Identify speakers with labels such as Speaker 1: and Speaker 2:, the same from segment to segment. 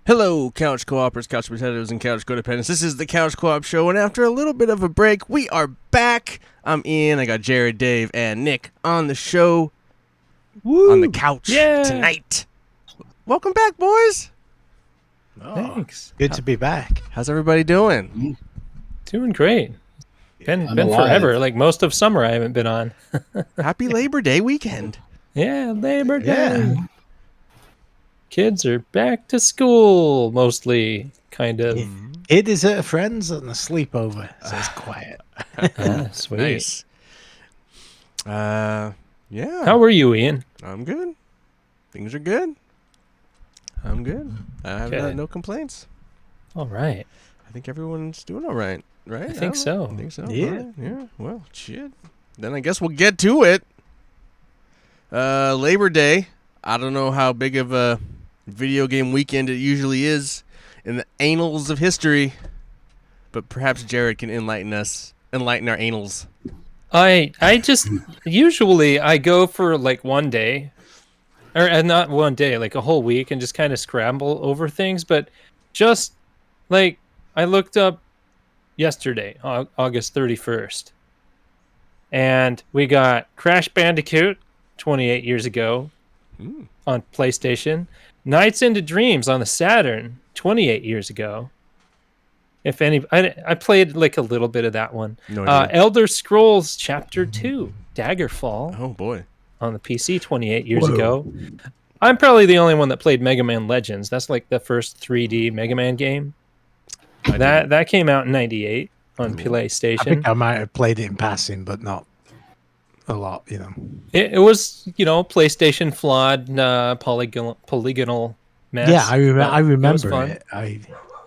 Speaker 1: Hello, Couch Co-opers, Couch Potatoes, and Couch Codependents. This is the Couch Co-op Show, and after a little bit of a break, we are back. I'm Ian. I got Jared, Dave, and Nick on the show.
Speaker 2: Woo!
Speaker 1: On the couch tonight. Welcome back, boys.
Speaker 2: Oh,
Speaker 3: Thanks.
Speaker 2: good to be back.
Speaker 1: How's everybody doing?
Speaker 3: Doing great. Been
Speaker 4: alive.
Speaker 3: forever. Like most of summer I haven't been on.
Speaker 1: Happy Labor Day weekend.
Speaker 3: Yeah, Labor Day.
Speaker 2: Yeah.
Speaker 3: Kids are back to school, mostly, kind of.
Speaker 2: It is at a friend's and a sleepover, so it's quiet.
Speaker 3: Sweet.
Speaker 1: Nice. Yeah.
Speaker 3: How were you, Ian?
Speaker 1: I'm good. Things are good. I'm good. I have
Speaker 3: Good.
Speaker 1: no complaints.
Speaker 3: All right.
Speaker 1: I think everyone's doing all right, right?
Speaker 3: I think so.
Speaker 1: I think so.
Speaker 2: Yeah.
Speaker 1: All right. Yeah. Well, shit. Then I guess we'll get to it. Labor Day. I don't know how big of a video game weekend it usually is in the annals of history, but perhaps Jared can enlighten our annals.
Speaker 3: I just usually I go for like one day, or not one day, like a whole week, and just kind of scramble over things. But just like I looked up yesterday, August 31st, and we got Crash Bandicoot 28 years ago on PlayStation, Nights into Dreams on the Saturn 28 years ago. If any, I played like a little bit of that one.
Speaker 1: No idea.
Speaker 3: Elder Scrolls Chapter 2, Daggerfall
Speaker 1: Oh boy.
Speaker 3: on the PC 28 years ago. I'm probably the only one that played Mega Man Legends. That's like the first 3D Mega Man game. That came out in 98 on
Speaker 2: I
Speaker 3: PlayStation.
Speaker 2: think I might have played it in passing, but not a lot, you know.
Speaker 3: It was, PlayStation flawed polygonal mess.
Speaker 2: Yeah, I
Speaker 3: but
Speaker 2: remember
Speaker 3: fun.
Speaker 2: it.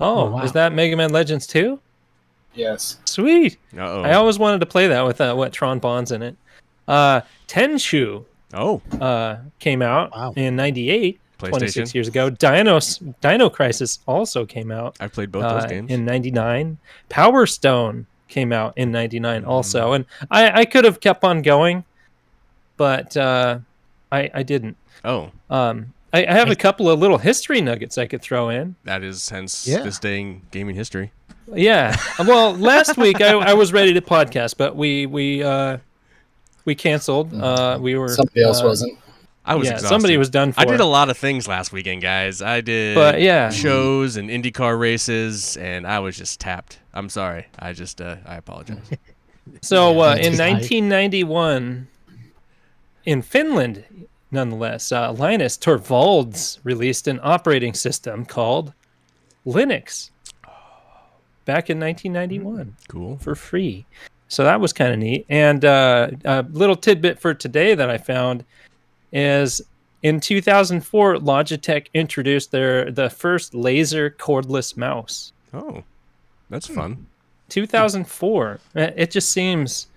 Speaker 3: Oh,
Speaker 2: wow.
Speaker 3: was that Mega Man Legends 2?
Speaker 4: Yes.
Speaker 3: Sweet.
Speaker 1: Uh-oh.
Speaker 3: I always wanted to play that with Tron Bonds in it. Tenchu came out
Speaker 2: Wow.
Speaker 3: in 98,
Speaker 1: PlayStation.
Speaker 3: 26 years ago. Dino Crisis also came out
Speaker 1: I've played both those games.
Speaker 3: in 99. Power Stone came out in 99 also. And I could have kept on going, but I didn't.
Speaker 1: Oh,
Speaker 3: I have a couple of little history nuggets I could throw in.
Speaker 1: that is hence
Speaker 2: Yeah.
Speaker 1: this day in gaming history.
Speaker 3: Yeah. Well, last week I was ready to podcast, but we canceled. We were
Speaker 4: Somebody else wasn't.
Speaker 1: I was exhausted.
Speaker 3: somebody was done for.
Speaker 1: I did a lot of things last weekend, guys. I did
Speaker 3: But, yeah.
Speaker 1: shows and IndyCar races, and I was just tapped. I'm sorry. I apologize.
Speaker 3: So
Speaker 2: Yeah,
Speaker 3: in
Speaker 2: that's
Speaker 3: 1991, in Finland, nonetheless, Linus Torvalds released an operating system called Linux back in 1991
Speaker 1: Cool.
Speaker 3: for free. So that was kind of neat. And a little tidbit for today that I found is in 2004, Logitech introduced the first laser cordless mouse.
Speaker 1: Oh, that's fun.
Speaker 3: 2004. It just seems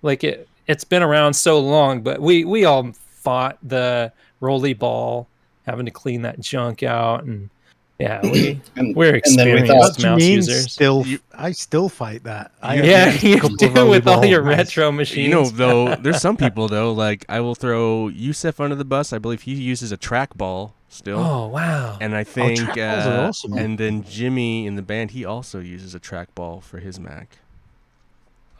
Speaker 3: like it's been around so long, but we all fought the rolly ball, having to clean that junk out, and yeah, we're
Speaker 4: And then we
Speaker 3: experienced
Speaker 4: thought-
Speaker 2: What do you
Speaker 3: mouse
Speaker 2: mean
Speaker 3: users.
Speaker 2: I still fight that.
Speaker 3: Yeah, you do with all your retro machines.
Speaker 1: You know, though, there's some people, though, like I will throw Yusef under the bus. I believe he uses a trackball still.
Speaker 3: Oh wow!
Speaker 1: And I think,
Speaker 2: trackballs are awesome.
Speaker 1: and then Jimmy in the band, he also uses a trackball for his Mac.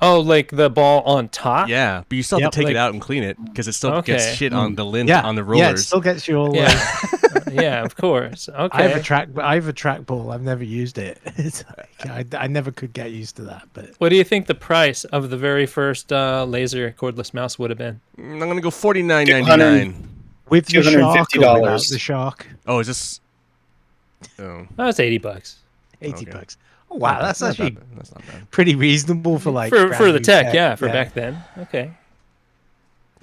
Speaker 3: Oh, like the ball on top.
Speaker 1: Yeah, but you still have
Speaker 2: Yep.
Speaker 1: to take
Speaker 3: Like-
Speaker 1: it out and clean it because it still
Speaker 3: Okay.
Speaker 1: gets shit on the lint
Speaker 2: Yeah,
Speaker 1: on the
Speaker 2: yeah, it
Speaker 1: rollers.
Speaker 2: still gets you all.
Speaker 3: Yeah, yeah, of course. Okay.
Speaker 2: I have a trackball. I've never used it. It's like, I never could get used to that. But
Speaker 3: What do you think the price of the very first laser cordless mouse would have been?
Speaker 1: I'm gonna go $49.99.
Speaker 2: with the shark or
Speaker 4: $250.
Speaker 2: without the shark,
Speaker 1: Oh, is this? Oh,
Speaker 3: Oh, it's $80.
Speaker 2: 80
Speaker 1: Okay.
Speaker 2: bucks. Oh, wow, that's
Speaker 1: not
Speaker 2: actually
Speaker 1: bad. That's not bad.
Speaker 2: pretty reasonable for like
Speaker 3: for
Speaker 2: brand
Speaker 3: the
Speaker 2: new
Speaker 3: tech, yeah, for back then. Okay.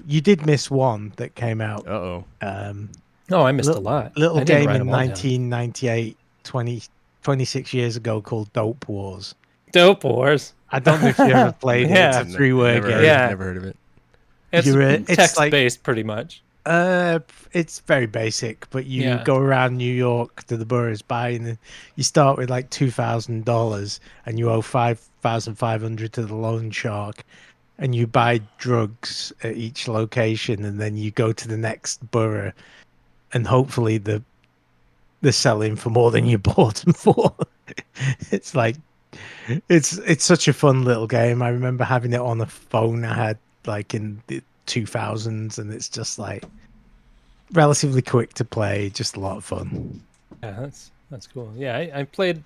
Speaker 2: You did miss one that came out.
Speaker 1: Uh-oh.
Speaker 3: Oh, I missed
Speaker 2: Little-
Speaker 3: a lot.
Speaker 2: Little
Speaker 3: I didn't
Speaker 2: game
Speaker 3: write
Speaker 2: in
Speaker 3: them all down.
Speaker 2: 1998, 26 years ago called Dope Wars.
Speaker 3: Dope Wars.
Speaker 2: I don't know if you ever played it.
Speaker 3: Yeah.
Speaker 2: It's a three-word
Speaker 1: Never
Speaker 2: game.
Speaker 1: heard-
Speaker 3: Yeah.
Speaker 1: Never heard of it.
Speaker 3: It's
Speaker 2: it's like-
Speaker 3: text-based, pretty much.
Speaker 2: It's very basic, but you
Speaker 3: Yeah.
Speaker 2: go around New York to the boroughs buying. You start with like $2,000, and you owe $5,500 to the loan shark, and you buy drugs at each location, and then you go to the next borough, and hopefully they're selling for more than you bought them for. It's like it's such a fun little game. I remember having it on a phone I had like in the 2000s, and it's just like relatively quick to play, just a lot of fun.
Speaker 3: Yeah, that's cool. Yeah, I played.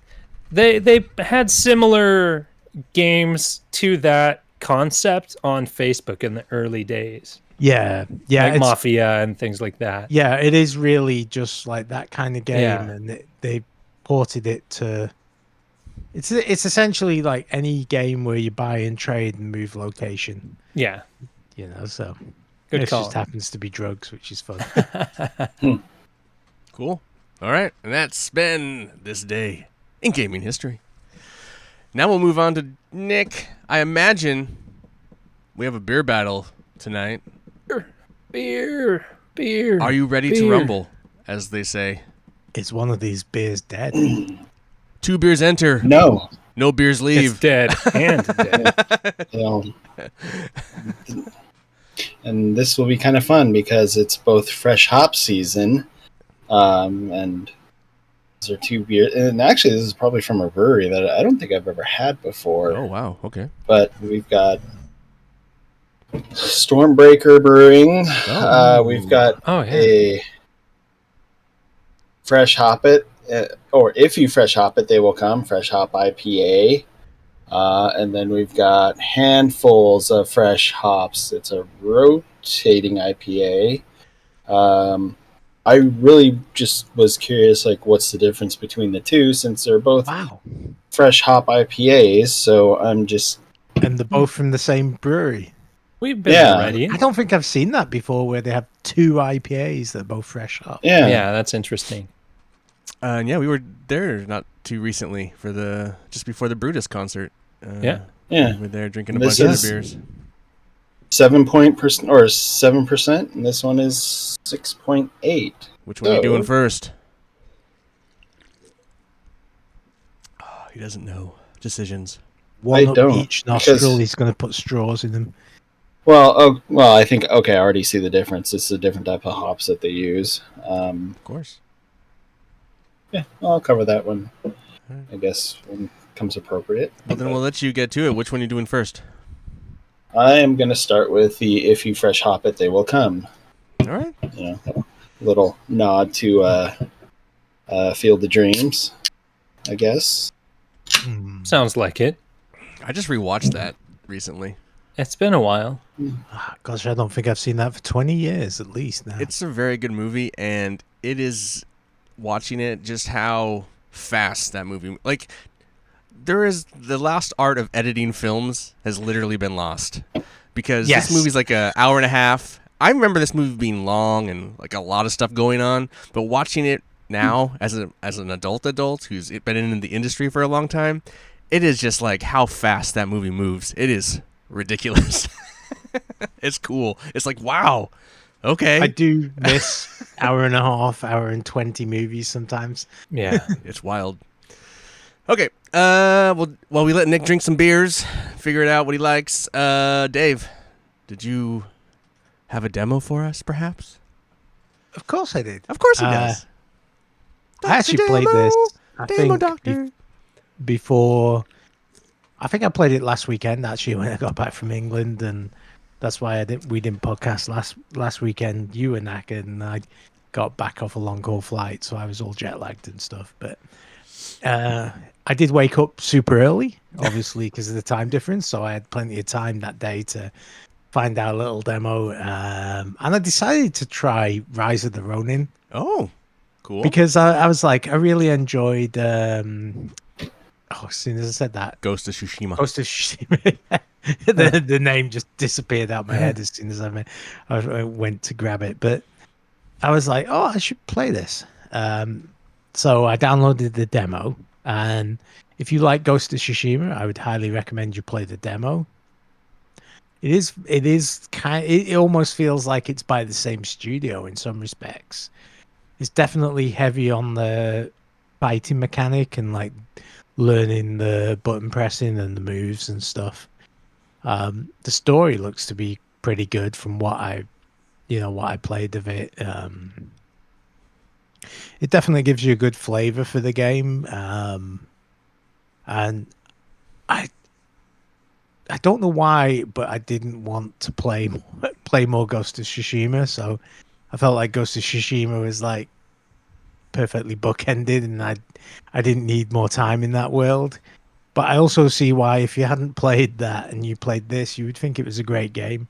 Speaker 3: They had similar games to that concept on Facebook in the early days,
Speaker 2: Yeah,
Speaker 3: like
Speaker 2: it's
Speaker 3: Mafia and things like that.
Speaker 2: yeah, it is really just like that kind of game,
Speaker 3: Yeah.
Speaker 2: and they ported it to. It's essentially like any game where you buy and trade and move location,
Speaker 3: Yeah,
Speaker 2: so
Speaker 3: good
Speaker 2: it
Speaker 3: call.
Speaker 2: just happens to be drugs, which is fun.
Speaker 1: Cool. All right, and that's been this day in gaming history. Now we'll move on to Nick. I imagine we have a beer battle tonight.
Speaker 3: Beer.
Speaker 1: Are you ready to
Speaker 3: beer.
Speaker 1: rumble, as they say?
Speaker 2: Is one of these beers dead?
Speaker 1: 2 beers enter,
Speaker 4: No.
Speaker 1: no beers
Speaker 3: It's
Speaker 1: leave.
Speaker 3: dead and dead.
Speaker 4: You know, and this will be kind of fun because it's both fresh hop season, and these are 2 beers. And actually, this is probably from a brewery that I don't think I've ever had before.
Speaker 1: Oh, wow. Okay.
Speaker 4: But we've got Stormbreaker Brewing.
Speaker 1: Oh.
Speaker 4: We've got
Speaker 3: Oh yeah.
Speaker 4: a fresh hop it, or if you fresh hop it, they will come fresh hop IPA. And then we've got handfuls of fresh hops. It's a rotating IPA. I really just was curious, like, what's the difference between the two, since they're both
Speaker 2: Wow.
Speaker 4: fresh hop IPAs. So I'm just,
Speaker 2: And they're both from the same brewery.
Speaker 3: We've been
Speaker 4: Yeah.
Speaker 3: already.
Speaker 2: I don't think I've seen that before, where they have 2 IPAs that are both fresh hop.
Speaker 3: Yeah, that's interesting.
Speaker 1: And yeah, we were there not too recently for just before the Brutus concert.
Speaker 3: Yeah.
Speaker 4: Yeah.
Speaker 1: We were there drinking a
Speaker 4: This
Speaker 1: bunch of
Speaker 4: is-
Speaker 1: the beers.
Speaker 4: 7%, and this one is 6.8.
Speaker 1: Which one are you doing
Speaker 4: So-
Speaker 1: first? Oh, he doesn't know. Decisions.
Speaker 2: One up
Speaker 4: don't,
Speaker 2: each nostril.
Speaker 4: because-
Speaker 2: He's going to put straws in them.
Speaker 4: Well, I think, okay, I already see the difference. It's a different type of hops that they use.
Speaker 1: Of course.
Speaker 4: Yeah, I'll cover that one, I guess, when it comes appropriate.
Speaker 1: Well, then we'll let you get to it. Which one are you doing first?
Speaker 4: I am going to start with the "If you fresh hop it, they will come."
Speaker 1: All right.
Speaker 4: Little nod to Field of Dreams, I guess.
Speaker 3: Sounds like it.
Speaker 1: I just rewatched that recently.
Speaker 3: It's been a while.
Speaker 2: Gosh, I don't think I've seen that for 20 years at least now.
Speaker 1: It's a very good movie, and it is watching it just how fast that movie. Like, there is the lost art of editing films has literally been lost because
Speaker 2: Yes.
Speaker 1: this movie's like an hour and a half. I remember this movie being long and like a lot of stuff going on, but watching it now as an adult who's been in the industry for a long time, it is just like how fast that movie moves. It is ridiculous. It's cool. It's like, wow. Okay.
Speaker 2: I do miss hour and a half, hour and 20 movies sometimes.
Speaker 3: Yeah.
Speaker 1: It's wild. Okay. Well, while we let Nick drink some beers, figure it out what he likes. Dave, did you have a demo for us, perhaps?
Speaker 2: Of course I did.
Speaker 1: Of course he does.
Speaker 2: I actually played this, I
Speaker 1: Demo
Speaker 2: think,
Speaker 1: Doctor.
Speaker 2: before. I think I played it last weekend, actually, when I got back from England, and that's why we didn't podcast last weekend. You were knackered, and I got back off a long haul flight, so I was all jet lagged and stuff. But I did wake up super early, obviously because of the time difference, so I had plenty of time that day to find out a little demo, and I decided to try Rise of the Ronin.
Speaker 1: Oh, cool.
Speaker 2: Because I was like, I really enjoyed. As soon as I said that,
Speaker 1: Ghost of Tsushima.
Speaker 2: Ghost of Tsushima, the name just disappeared out my head as soon as I went to grab it. But I was like, oh, I should play this. So I downloaded the demo, and if you like Ghost of Tsushima, I would highly recommend you play the demo. It is it almost feels like it's by the same studio in some respects. It's definitely heavy on the fighting mechanic and like learning the button pressing and the moves and stuff. The story looks to be pretty good from what I played of it. It definitely gives you a good flavor for the game, and I I don't know why, but I didn't want to play more Ghost of Tsushima. So I felt like Ghost of Tsushima was like perfectly bookended, and I didn't need more time in that world. But I also see why if you hadn't played that and you played this, you would think it was a great game.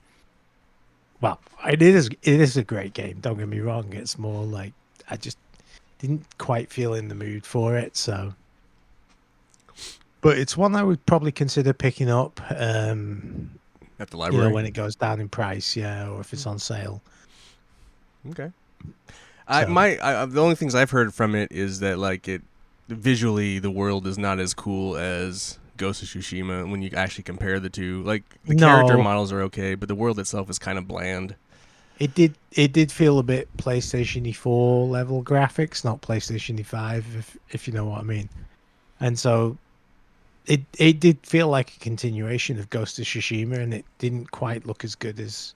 Speaker 2: Well, it is a great game. Don't get me wrong. It's more like I just didn't quite feel in the mood for it. So, but it's one I would probably consider picking up.
Speaker 1: At the library.
Speaker 2: When it goes down in price, yeah, or if it's on sale.
Speaker 1: Okay.
Speaker 2: So-
Speaker 1: The only things I've heard from it is that like it visually the world is not as cool as Ghost of Tsushima when you actually compare the two. Like the character
Speaker 2: No.
Speaker 1: models are okay, but the world itself is kind of bland.
Speaker 2: It did feel a bit PlayStation 4 level graphics, not PlayStation 5, if you know what I mean. And so it did feel like a continuation of Ghost of Tsushima, and it didn't quite look as good as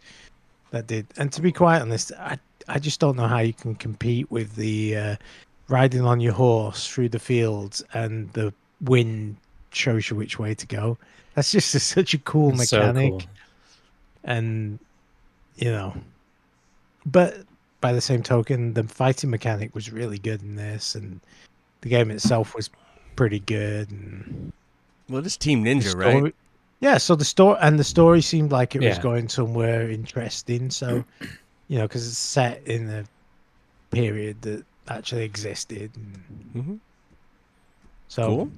Speaker 2: that did. And to be quite honest, I just don't know how you can compete with the riding on your horse through the fields and the wind shows you which way to go. That's just such a cool
Speaker 3: It's so
Speaker 2: mechanic.
Speaker 3: cool.
Speaker 2: And but by the same token, the fighting mechanic was really good in this, and the game itself was pretty good. And
Speaker 1: Well, it is Team
Speaker 2: the
Speaker 1: Ninja, right?
Speaker 2: story, yeah. So the story seemed like it was
Speaker 3: Yeah.
Speaker 2: going somewhere interesting. So because it's set in a period that actually existed. And
Speaker 1: Mm-hmm.
Speaker 2: so
Speaker 1: Cool.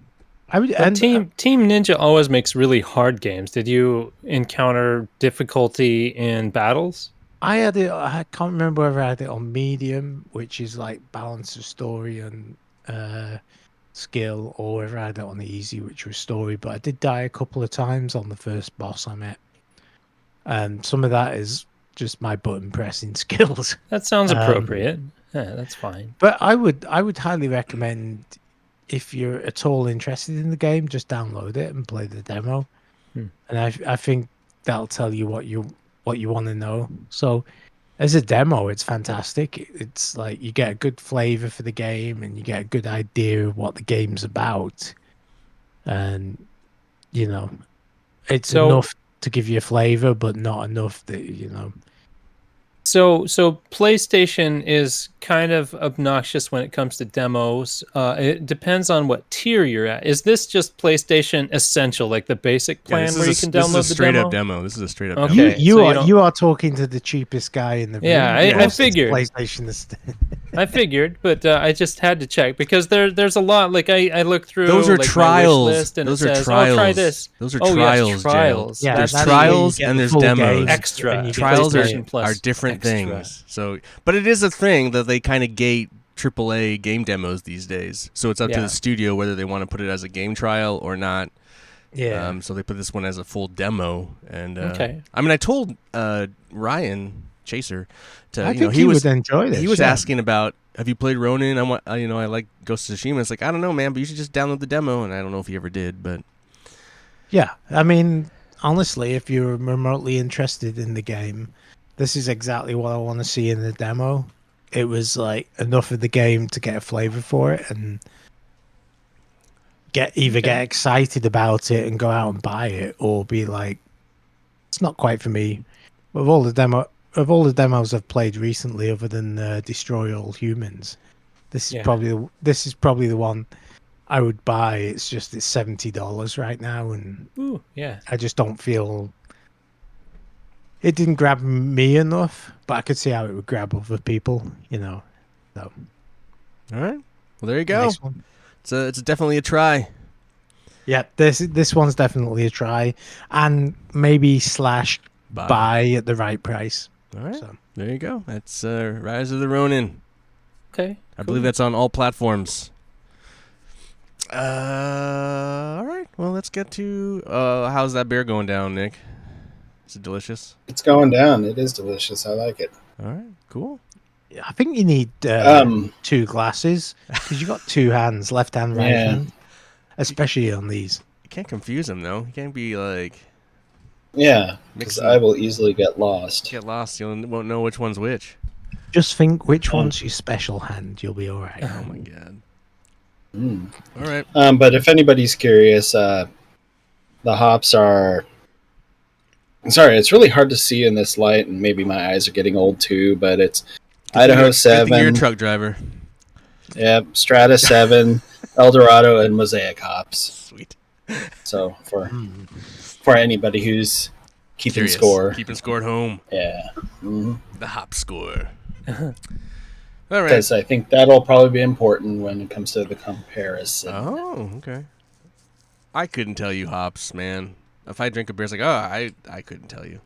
Speaker 2: I would
Speaker 3: But
Speaker 2: and
Speaker 3: Team Ninja always makes really hard games. Did you encounter difficulty in battles?
Speaker 2: I had it. I can't remember whether I had it on medium, which is like balance of story and skill, or whether I had it on easy, which was story. But I did die a couple of times on the first boss I met, and some of that is just my button pressing skills.
Speaker 3: That sounds
Speaker 2: Um,
Speaker 3: appropriate. Yeah, that's fine.
Speaker 2: But I would highly recommend, if you're at all interested in the game, just download it and play the demo.
Speaker 3: Hmm.
Speaker 2: And I think that'll tell you what you want to know. So as a demo, it's fantastic. It's like you get a good flavor for the game and you get a good idea of what the game's about. And it's
Speaker 3: So
Speaker 2: enough to give you a flavor, but not enough that
Speaker 3: So PlayStation is kind of obnoxious when it comes to demos. It depends on what tier you're at. Is this just PlayStation Essential, like the basic
Speaker 1: Yeah,
Speaker 3: plan where you can download
Speaker 1: this is a
Speaker 3: the
Speaker 1: straight
Speaker 3: demo?
Speaker 1: up demo. This is a straight up
Speaker 3: Okay.
Speaker 1: demo.
Speaker 2: you
Speaker 3: so you
Speaker 2: are
Speaker 3: don't-
Speaker 2: you are talking to the cheapest guy in the room.
Speaker 3: Yeah, I
Speaker 2: Yes, it's
Speaker 3: figured.
Speaker 2: PlayStation.
Speaker 3: I figured, but I just had to check because there's a lot. Like I looked through
Speaker 1: Those are
Speaker 3: like, my
Speaker 1: trials.
Speaker 3: wish list and
Speaker 1: Those
Speaker 3: it
Speaker 1: are
Speaker 3: says,
Speaker 1: trials.
Speaker 3: "Oh, try this."
Speaker 1: Those are
Speaker 3: Oh,
Speaker 1: trials.
Speaker 3: yes,
Speaker 1: Jay.
Speaker 3: trials.
Speaker 2: Yeah,
Speaker 1: There's
Speaker 2: that's where you
Speaker 1: trials
Speaker 2: get
Speaker 1: and
Speaker 2: the
Speaker 1: there's
Speaker 2: full
Speaker 1: demos.
Speaker 2: game,
Speaker 3: Extra.
Speaker 2: and you get
Speaker 1: Trials
Speaker 2: to
Speaker 1: are,
Speaker 2: play it.
Speaker 3: PlayStation Plus
Speaker 1: are different
Speaker 3: extra.
Speaker 1: things. So, but it is a thing that they kind of gate AAA game demos these days. So it's up to
Speaker 3: Yeah.
Speaker 1: the studio whether they want to put it as a game trial or not.
Speaker 2: Yeah.
Speaker 1: So they put this one as a full demo. And
Speaker 3: Okay.
Speaker 1: I mean, I told Ryan Chaser to
Speaker 2: I think
Speaker 1: he was
Speaker 2: would enjoy this.
Speaker 1: he was
Speaker 2: yeah.
Speaker 1: asking about, have you played Ronin? I want I like Ghost of Tsushima. It's like, I don't know, man, but you should just download the demo. And I don't know if he ever did, but
Speaker 2: Yeah, I mean, honestly, if you're remotely interested in the game, this is exactly what I want to see in the demo. It was like enough of the game to get a flavor for it and get excited about it and go out and buy it, or be like, it's not quite for me. Of all the demos I've played recently, other than Destroy All Humans, this is
Speaker 3: Yeah.
Speaker 2: probably the one I would buy. It's just it's $70 right now, and
Speaker 3: Ooh, yeah.
Speaker 2: I just don't feel it didn't grab me enough, but I could see how it would grab other people, So
Speaker 1: all right. Well, there you go.
Speaker 2: next one.
Speaker 1: It's definitely a try.
Speaker 2: Yeah, this one's definitely a try, and maybe / buy at the right price.
Speaker 1: All right.
Speaker 2: So
Speaker 1: There you go. That's Rise of the Ronin.
Speaker 3: Okay.
Speaker 1: I believe that's on all platforms. All right. Well, let's get to how's that beer going down, Nick? Is it delicious?
Speaker 4: It's going down. It is delicious. I like it.
Speaker 1: All right. Cool.
Speaker 2: I think you need 2 glasses because you got 2 hands, left hand, right
Speaker 4: Yeah.
Speaker 2: hand, especially on these.
Speaker 1: You can't confuse them though. You can't be like
Speaker 4: Yeah, because
Speaker 1: mixing.
Speaker 4: I will easily get lost.
Speaker 1: Get lost. You won't know which one's which.
Speaker 2: Just think which one's your special hand. You'll be all right.
Speaker 1: Oh my god.
Speaker 4: Mm.
Speaker 1: All right.
Speaker 4: But if anybody's curious, the hops are. Sorry, it's really hard to see in this light, and maybe my eyes are getting old too. But it's Idaho
Speaker 1: Good thing you're a
Speaker 4: 7,
Speaker 1: truck driver.
Speaker 4: yep, Strata 7, Eldorado, and Mosaic hops.
Speaker 1: Sweet.
Speaker 4: So for anybody who's keeping
Speaker 1: Curious.
Speaker 4: score,
Speaker 1: Keeping score at home.
Speaker 4: yeah,
Speaker 1: The hop score. All right.
Speaker 4: because I think that'll probably be important when it comes to the comparison.
Speaker 1: Oh, okay. I couldn't tell you hops, man. If I drink a beer, it's like, oh, I couldn't tell you.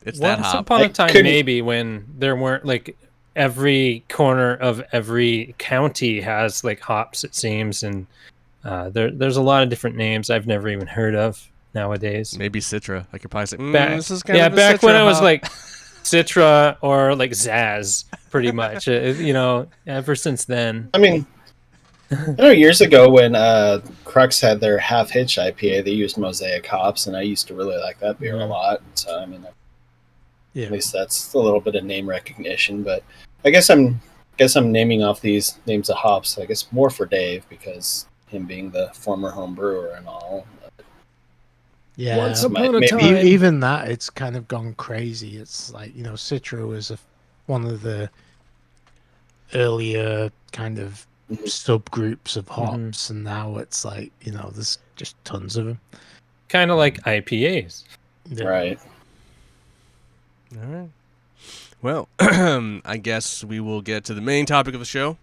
Speaker 1: It's that
Speaker 3: Once
Speaker 1: hop.
Speaker 3: upon a
Speaker 4: I
Speaker 3: time,
Speaker 4: couldn't-
Speaker 3: maybe when there weren't like every corner of every county has like hops, it seems, and there's a lot of different names I've never even heard of nowadays.
Speaker 1: Maybe Citra. I could probably say,
Speaker 3: Back,
Speaker 1: this is kind
Speaker 3: yeah,
Speaker 1: of a
Speaker 3: back when
Speaker 1: Citra
Speaker 3: I was
Speaker 1: hop.
Speaker 3: like Citra or like Zaz, pretty much. Ever since then.
Speaker 4: I mean, years ago when Crux had their half hitch IPA, they used Mosaic hops, and I used to really like that beer a lot. So I mean,
Speaker 2: Yeah.
Speaker 4: at least that's a little bit of name recognition. But I guess I'm naming off these names of hops. I guess more for Dave because him being the former home brewer and all.
Speaker 2: Yeah.
Speaker 4: Once
Speaker 3: upon a
Speaker 4: maybe
Speaker 3: time.
Speaker 2: Even that, it's kind of gone crazy. It's like, Citra was one of the earlier kind of subgroups of hops, and now it's like, there's just tons of them.
Speaker 3: Kind of like IPAs.
Speaker 2: Yeah.
Speaker 4: right.
Speaker 1: All right. Well, I guess we will get to the main topic of the show,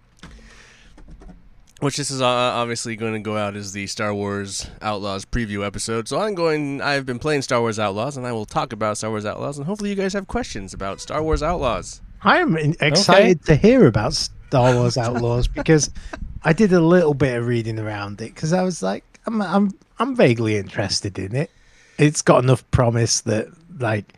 Speaker 1: which this is obviously going to go out as the Star Wars Outlaws preview episode. So I've been playing Star Wars Outlaws, and I will talk about Star Wars Outlaws, and hopefully you guys have questions about Star Wars Outlaws.
Speaker 2: I am excited to hear about Star Wars Outlaws because I did a little bit of reading around it because I was like, I'm vaguely interested in it. It's got enough promise that like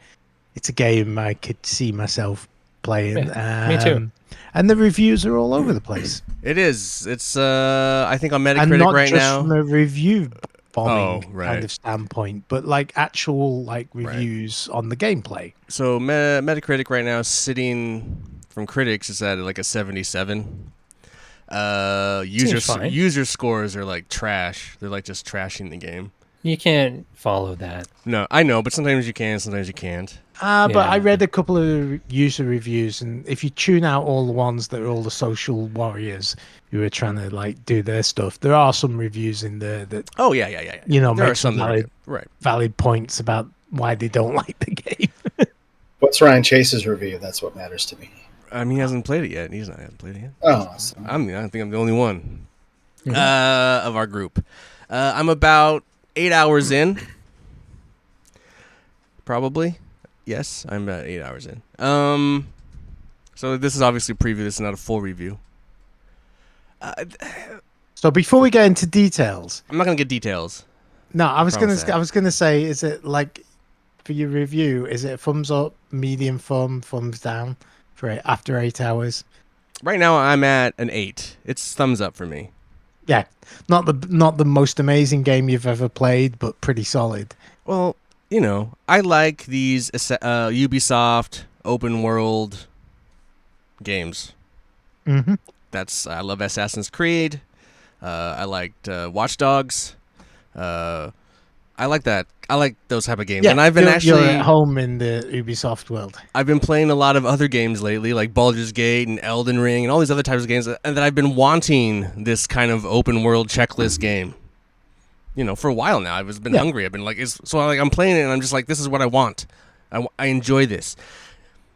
Speaker 2: it's a game I could see myself playing.
Speaker 3: Yeah, me too.
Speaker 2: And the reviews are all over the place.
Speaker 1: It is. It's I think on
Speaker 2: And
Speaker 1: Metacritic
Speaker 2: not
Speaker 1: right
Speaker 2: just
Speaker 1: now.
Speaker 2: from a review bombing
Speaker 1: right.
Speaker 2: kind of standpoint, but like actual like reviews on the gameplay.
Speaker 1: So Metacritic right now is sitting from critics is at like a 77.
Speaker 3: fine.
Speaker 1: User scores are like trash. They're like just trashing the game.
Speaker 3: You can't follow that.
Speaker 1: No, I know, but sometimes you can, sometimes you can't.
Speaker 2: But I
Speaker 3: Yeah.
Speaker 2: read a couple of user reviews, and if you tune out all the ones that are all the social warriors who are trying to like do their stuff, there are some reviews in there that
Speaker 1: Oh yeah. There
Speaker 2: make
Speaker 1: are
Speaker 2: some
Speaker 1: some that are
Speaker 2: valid,
Speaker 1: good. Right.
Speaker 2: valid points about why they don't like the game.
Speaker 4: What's Ryan Chase's review? That's what matters to me.
Speaker 1: He hasn't played it yet. He hasn't played it yet.
Speaker 4: Oh, so
Speaker 1: I think I'm the only one of our group. I'm about 8 hours in. Probably. Yes, I'm about 8 hours in. So this is obviously a preview. This is not a full review.
Speaker 2: So before we get into details,
Speaker 1: I'm not gonna get details.
Speaker 2: no, I was
Speaker 1: Promise that.
Speaker 2: gonna say, is it like for your review? Is it thumbs up, medium thumbs down for it after 8 hours?
Speaker 1: Right now, I'm at an 8. It's thumbs up for me.
Speaker 2: Yeah, not the most amazing game you've ever played, but pretty solid.
Speaker 1: Well, I like these Ubisoft open world games.
Speaker 2: Mm-hmm.
Speaker 1: I love Assassin's Creed. I liked Watch Dogs. I like that. I like those type of games.
Speaker 2: Yeah,
Speaker 1: And I've been
Speaker 2: you're at home in the Ubisoft world.
Speaker 1: I've been playing a lot of other games lately, like Baldur's Gate and Elden Ring and all these other types of games, and that I've been wanting this kind of open world checklist game. For a while now. I've been hungry. I've been like, I'm playing it, and I'm just like, this is what I want. I enjoy this.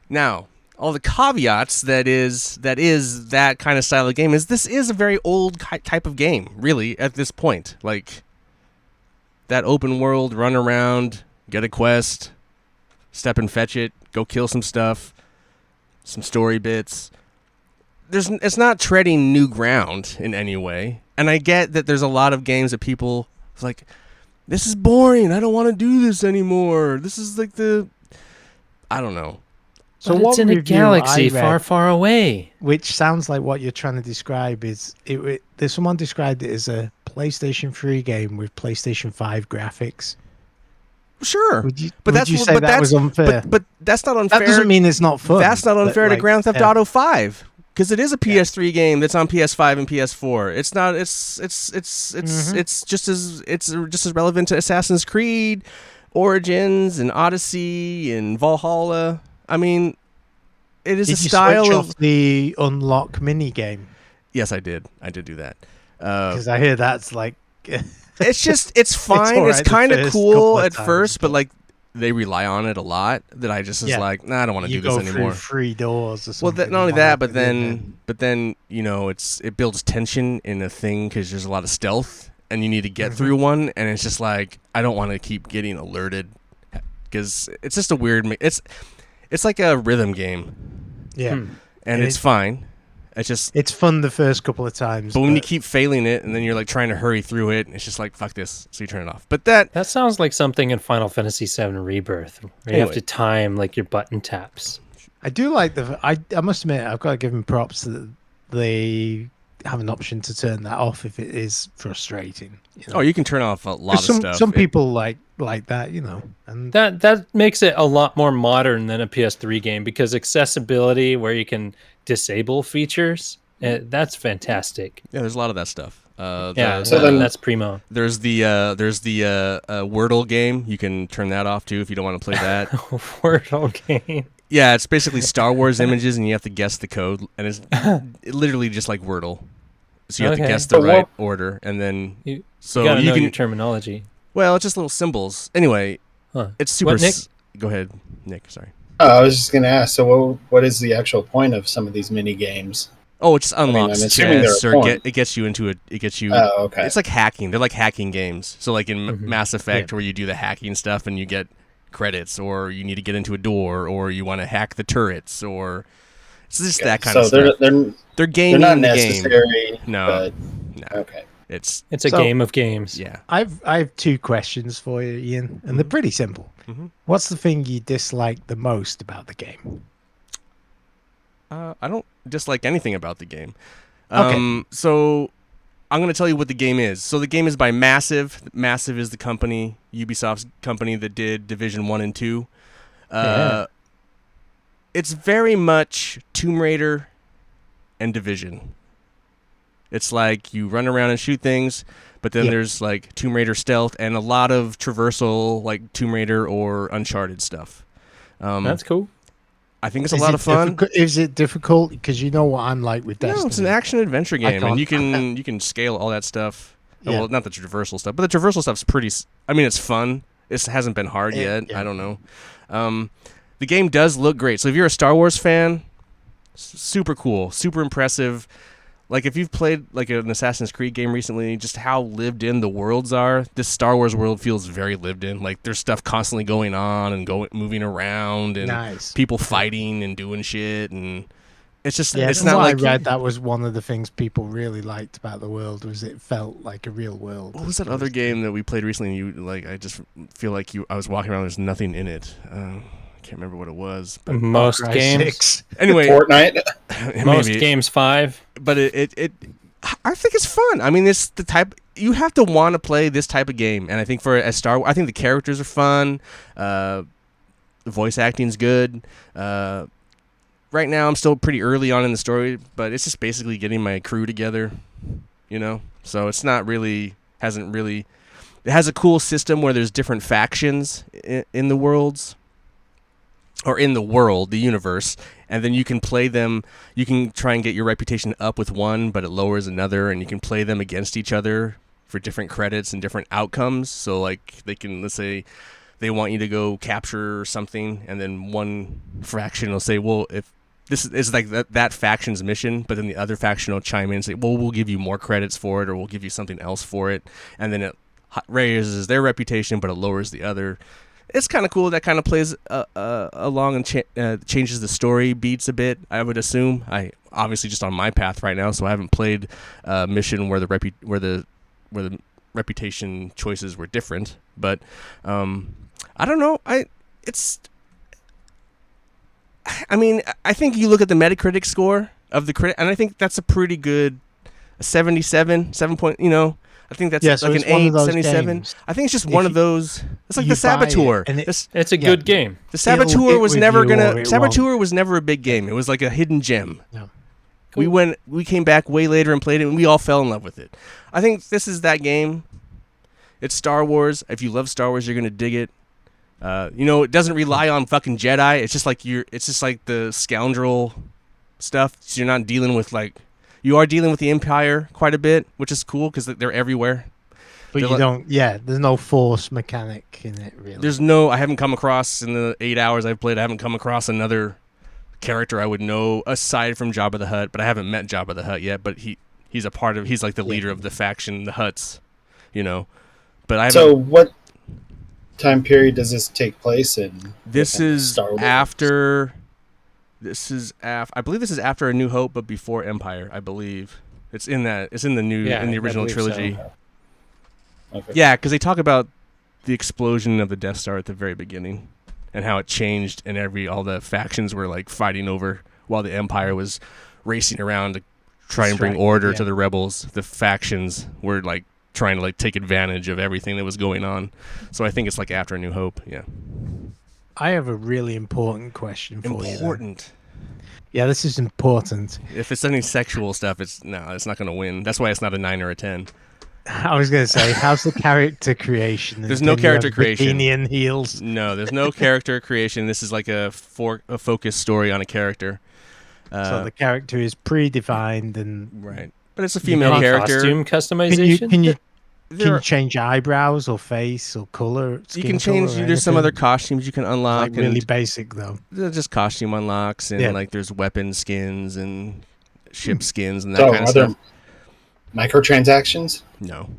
Speaker 1: Now, all the caveats that is that kind of style of game is this is a very old type of game, really, at this point. Like, that open world, run around, get a quest, step and fetch it, go kill some stuff, some story bits. It's not treading new ground in any way. And I get that there's a lot of games that people it's like, this is boring. I don't want to do this anymore. This is like I don't know.
Speaker 2: So
Speaker 3: But
Speaker 2: what
Speaker 3: it's in a
Speaker 2: review
Speaker 3: galaxy
Speaker 2: I read,
Speaker 3: far, far away.
Speaker 2: which sounds like what you're trying to describe is there's someone described it as a PlayStation 3 game with PlayStation 5 graphics.
Speaker 1: Sure,
Speaker 2: Would you
Speaker 1: but
Speaker 2: would you say that was unfair?
Speaker 1: But that's not unfair.
Speaker 2: That doesn't mean it's not fun.
Speaker 1: That's not
Speaker 2: but,
Speaker 1: unfair to
Speaker 2: like,
Speaker 1: Grand Theft
Speaker 2: yeah.
Speaker 1: Auto 5 because it is a PS3 game that's on PS5 and PS4. It's not. It's just as relevant to Assassin's Creed, Origins, and Odyssey and Valhalla. I mean, it is
Speaker 2: Did
Speaker 1: a
Speaker 2: you
Speaker 1: style
Speaker 2: switch
Speaker 1: of.
Speaker 2: off the unlock mini game?
Speaker 1: Yes, I did. I did do that.
Speaker 2: Because I hear that's like.
Speaker 1: It's fine.
Speaker 2: all
Speaker 1: It's
Speaker 2: right the
Speaker 1: kind of
Speaker 2: first
Speaker 1: cool
Speaker 2: couple of
Speaker 1: at
Speaker 2: times,
Speaker 1: first, but
Speaker 2: but-
Speaker 1: like they rely on it a lot. That I just was
Speaker 2: Yeah.
Speaker 1: like, nah, I don't want to
Speaker 2: You
Speaker 1: do this
Speaker 2: go
Speaker 1: anymore.
Speaker 2: through 3 doors or
Speaker 1: Well,
Speaker 2: something.
Speaker 1: not only
Speaker 2: and
Speaker 1: that,
Speaker 2: unlock
Speaker 1: but
Speaker 2: it in
Speaker 1: then you know it builds tension in a thing because there's a lot of stealth and you need to get
Speaker 2: Mhm.
Speaker 1: through one, and it's just like I don't want to keep getting alerted because it's just a weird. It's like a rhythm game,
Speaker 2: yeah.
Speaker 1: and it's fine. It's just.
Speaker 2: It's fun the first couple of times.
Speaker 1: But when you keep failing it, and then you're like trying to hurry through it, it's just like fuck this, so you turn it off. But
Speaker 3: That sounds like something in Final Fantasy VII Rebirth, where you have
Speaker 1: Anyway.
Speaker 3: to time like your button taps.
Speaker 2: I do like I must admit, I've got to give them props that they have an option to turn that off if it is frustrating. You know?
Speaker 1: you can turn off a lot of
Speaker 2: some
Speaker 1: stuff.
Speaker 2: some people like that, you know. And
Speaker 3: That makes it a lot more modern than a PS3 game because accessibility, where you can disable features, that's fantastic.
Speaker 1: Yeah, there's a lot of that stuff.
Speaker 3: Yeah,
Speaker 4: So then-
Speaker 3: that's primo.
Speaker 1: There's the Wordle game. You can turn that off too if you don't want to play that.
Speaker 3: Wordle game.
Speaker 1: Yeah, it's basically Star Wars images, and you have to guess the code, and it's literally just like Wordle. So you have to
Speaker 3: Okay.
Speaker 1: guess the
Speaker 4: But
Speaker 1: right
Speaker 4: what-
Speaker 1: order, and then
Speaker 3: You
Speaker 1: so
Speaker 3: gotta
Speaker 1: you
Speaker 3: know
Speaker 1: can.
Speaker 3: your terminology.
Speaker 1: Well, it's just little symbols. Anyway,
Speaker 3: Huh.
Speaker 1: it's super.
Speaker 3: What, Nick?
Speaker 1: Go ahead, Nick. Sorry.
Speaker 4: I was just gonna ask. So, what is the actual point of some of these mini games?
Speaker 1: Oh, it just
Speaker 4: mean,
Speaker 1: unlocks
Speaker 4: I'm assuming
Speaker 1: chests,
Speaker 4: they're
Speaker 1: or
Speaker 4: a point.
Speaker 1: it gets you into it. It gets you.
Speaker 4: Oh, okay.
Speaker 1: It's like hacking. They're like hacking games. So like in
Speaker 3: Mhm.
Speaker 1: Mass Effect, where you do the hacking stuff and you get credits, or you need to get into a door, or you want to hack the turrets, or it's just that kind
Speaker 4: so
Speaker 1: of stuff.
Speaker 4: they're
Speaker 1: They're gaming
Speaker 4: not
Speaker 1: the game.
Speaker 4: necessary.
Speaker 1: No.
Speaker 4: But,
Speaker 1: No,
Speaker 4: okay.
Speaker 1: it's
Speaker 3: It's a
Speaker 2: So-
Speaker 3: game of games.
Speaker 1: yeah.
Speaker 2: I have 2 questions for you, Ian, and they're pretty simple.
Speaker 1: Mhm.
Speaker 2: What's the thing you dislike the most about the game?
Speaker 1: I don't dislike anything about the game.
Speaker 2: Okay.
Speaker 1: So I'm going to tell you what the game is. So the game is by Massive. Massive is the company, Ubisoft's company that did Division 1 and 2.
Speaker 3: Yeah.
Speaker 1: It's very much Tomb Raider and Division. It's like you run around and shoot things, but then
Speaker 2: Yeah.
Speaker 1: there's like Tomb Raider stealth and a lot of traversal like Tomb Raider or Uncharted stuff.
Speaker 3: That's cool.
Speaker 1: I think it's a lot of fun.
Speaker 2: Is it difficult? Because you know what I'm like with Destiny.
Speaker 1: No, it's an action adventure game, and
Speaker 2: can't-
Speaker 1: you can scale all that stuff.
Speaker 2: Yeah.
Speaker 1: Well, not the traversal stuff, but the traversal stuff's pretty. I mean, it's fun. It hasn't been hard yet.
Speaker 2: yeah.
Speaker 1: I don't know. The game does look great. So if you're a Star Wars fan, super cool, super impressive. Like if you've played like an Assassin's Creed game recently, just how lived in the worlds are. This Star Wars world feels very lived in. Like there's stuff constantly going on and moving around, and
Speaker 2: Nice.
Speaker 1: people fighting and doing shit, and it's just
Speaker 2: Yeah,
Speaker 1: it's
Speaker 2: from
Speaker 1: not
Speaker 2: what
Speaker 1: like
Speaker 2: I read. That was one of the things people really liked about the world was it felt like a real world.
Speaker 1: What was that other game that we played recently? And you like, I just feel like I was walking around. There's nothing in it. I can't remember what it was. But
Speaker 3: Most
Speaker 2: Cry
Speaker 3: games,
Speaker 2: 6.
Speaker 1: anyway,
Speaker 4: Fortnite.
Speaker 3: most
Speaker 1: maybe.
Speaker 3: games 5.
Speaker 1: But it I think it's fun. I mean, it's the type you have to want to play this type of game. And I think for a I think the characters are fun. The voice acting's good. Right now, I'm still pretty early on in the story, but it's just basically getting my crew together. You know, so it's not really hasn't really. It has a cool system where there's different factions in the worlds. Or in the world, the universe, and then you can play them. You can try and get your reputation up with one, but it lowers another, and you can play them against each other for different credits and different outcomes. So, like, they can, let's say, they want you to go capture something, and then one faction will say, well, if this is like that faction's mission, but then the other faction will chime in and say, well, we'll give you more credits for it, or we'll give you something else for it, and then it raises their reputation, but it lowers the other. It's kind of cool. That kind of plays along and changes the story beats a bit. I would assume. I obviously just on my path right now, so I haven't played a mission where the reputation choices were different. But I don't know. I think you look at the Metacritic score of the critic, and I think that's a pretty good 77, 7 point. You know, I think that's
Speaker 2: Yeah, so
Speaker 1: like
Speaker 2: it's
Speaker 1: an
Speaker 2: one of those
Speaker 1: 877.
Speaker 2: games.
Speaker 1: I think it's just
Speaker 2: If
Speaker 1: one of
Speaker 2: you-
Speaker 1: those. It's like the
Speaker 2: you buy it,
Speaker 1: Saboteur.
Speaker 2: and it-
Speaker 3: It's a
Speaker 2: Yeah.
Speaker 3: good game.
Speaker 1: The Saboteur
Speaker 2: hit
Speaker 1: was
Speaker 2: with
Speaker 1: never
Speaker 2: you
Speaker 1: gonna.
Speaker 2: or it
Speaker 1: Saboteur was never a big game. It was like a hidden gem.
Speaker 2: No.
Speaker 1: We came back way later and played it, and we all fell in love with it. I think this is that game. It's Star Wars. If you love Star Wars, you're gonna dig it. It doesn't rely on fucking Jedi. It's just like the scoundrel stuff. So you're not dealing with you are dealing with the Empire quite a bit, which is cool because they're everywhere.
Speaker 2: But
Speaker 1: They're
Speaker 2: you don't. Yeah, there's no force mechanic in it really.
Speaker 1: I haven't come across in the 8 hours I've played. I haven't come across another character I would know aside from Jabba the Hutt. But I haven't met Jabba the Hutt yet. But he's a part of. He's like the leader of the faction, the Hutts. But I haven't.
Speaker 4: So what time period does this take place in?
Speaker 1: This
Speaker 4: within
Speaker 1: is
Speaker 4: Star Wars?
Speaker 1: after. I believe this is after A New Hope, but before Empire. I believe it's in that. It's in the new
Speaker 3: Yeah,
Speaker 1: in the
Speaker 3: I
Speaker 1: original
Speaker 3: believe
Speaker 1: trilogy.
Speaker 3: so.
Speaker 4: Okay.
Speaker 1: Yeah, because they talk about the explosion of the Death Star at the very beginning, and how it changed, and all the factions were like fighting over, while the Empire was racing around to try and bring
Speaker 2: Distracted,
Speaker 1: order
Speaker 2: yeah.
Speaker 1: to the rebels. The factions were like trying to like take advantage of everything that was going on. So I think it's like after A New Hope. Yeah,
Speaker 2: I have a really important question for you.
Speaker 1: important.
Speaker 2: Yeah, this is important.
Speaker 1: If it's any sexual stuff, it's not going to win. That's why it's not a 9 or a 10.
Speaker 2: I was going to say, how's the character creation?
Speaker 1: There's no
Speaker 2: Can you have
Speaker 1: character creation.
Speaker 2: bikini and heels.
Speaker 1: No, there's no character creation. This is like a focused story on a character.
Speaker 2: So the character is predefined and
Speaker 1: Right, but it's a female
Speaker 3: Any
Speaker 1: character.
Speaker 3: costume
Speaker 2: can
Speaker 3: customization?
Speaker 2: you
Speaker 1: There are-
Speaker 2: change eyebrows or face or color?
Speaker 1: you can change. There's some other costumes you can unlock.
Speaker 2: like really
Speaker 1: and
Speaker 2: basic though.
Speaker 1: they're just costume unlocks, and
Speaker 2: Yeah.
Speaker 1: like there's weapon skins and ship skins and that
Speaker 4: So
Speaker 1: kind of
Speaker 4: are there
Speaker 1: stuff.
Speaker 4: microtransactions?
Speaker 1: No,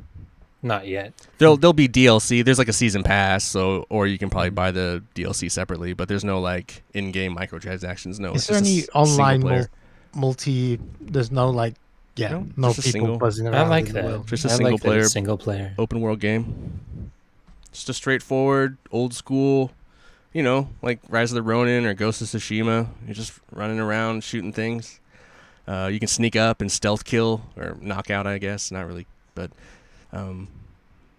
Speaker 3: Not yet.
Speaker 1: there'll be DLC. There's like a season pass, or you can probably buy the DLC separately. But there's no like in-game microtransactions. No,
Speaker 2: Is
Speaker 1: it's
Speaker 2: there
Speaker 1: just a
Speaker 2: any
Speaker 1: single
Speaker 2: online
Speaker 1: player.
Speaker 2: multi? There's no no
Speaker 1: just a
Speaker 2: people
Speaker 1: single.
Speaker 2: buzzing
Speaker 3: I
Speaker 2: around.
Speaker 3: like
Speaker 2: in the
Speaker 3: that.
Speaker 2: world.
Speaker 1: Just a
Speaker 3: I
Speaker 1: single
Speaker 3: like that
Speaker 1: player.
Speaker 3: it's single player.
Speaker 1: Open world game. Just a straightforward, old school, like Rise of the Ronin or Ghost of Tsushima. You're just running around shooting things. You can sneak up and stealth kill or knock out, I guess. Not really, but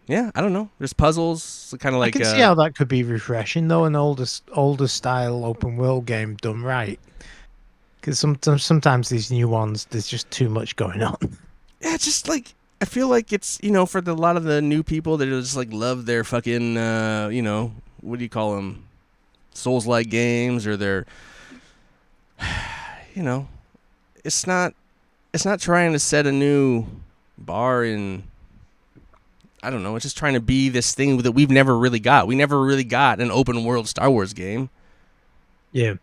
Speaker 1: yeah, I don't know. There's puzzles, kind of like.
Speaker 2: I can see how that could be refreshing though, an older style open world game done right. Because sometimes these new ones, there's just too much going on.
Speaker 1: Yeah, it's just like I feel like it's for a lot of the new people that just like love their fucking what do you call them, Souls-like games, or their it's not trying to set a new bar in. I don't know. It's just trying to be this thing that we've never really got. We never really got an open world Star Wars game.
Speaker 2: Yeah.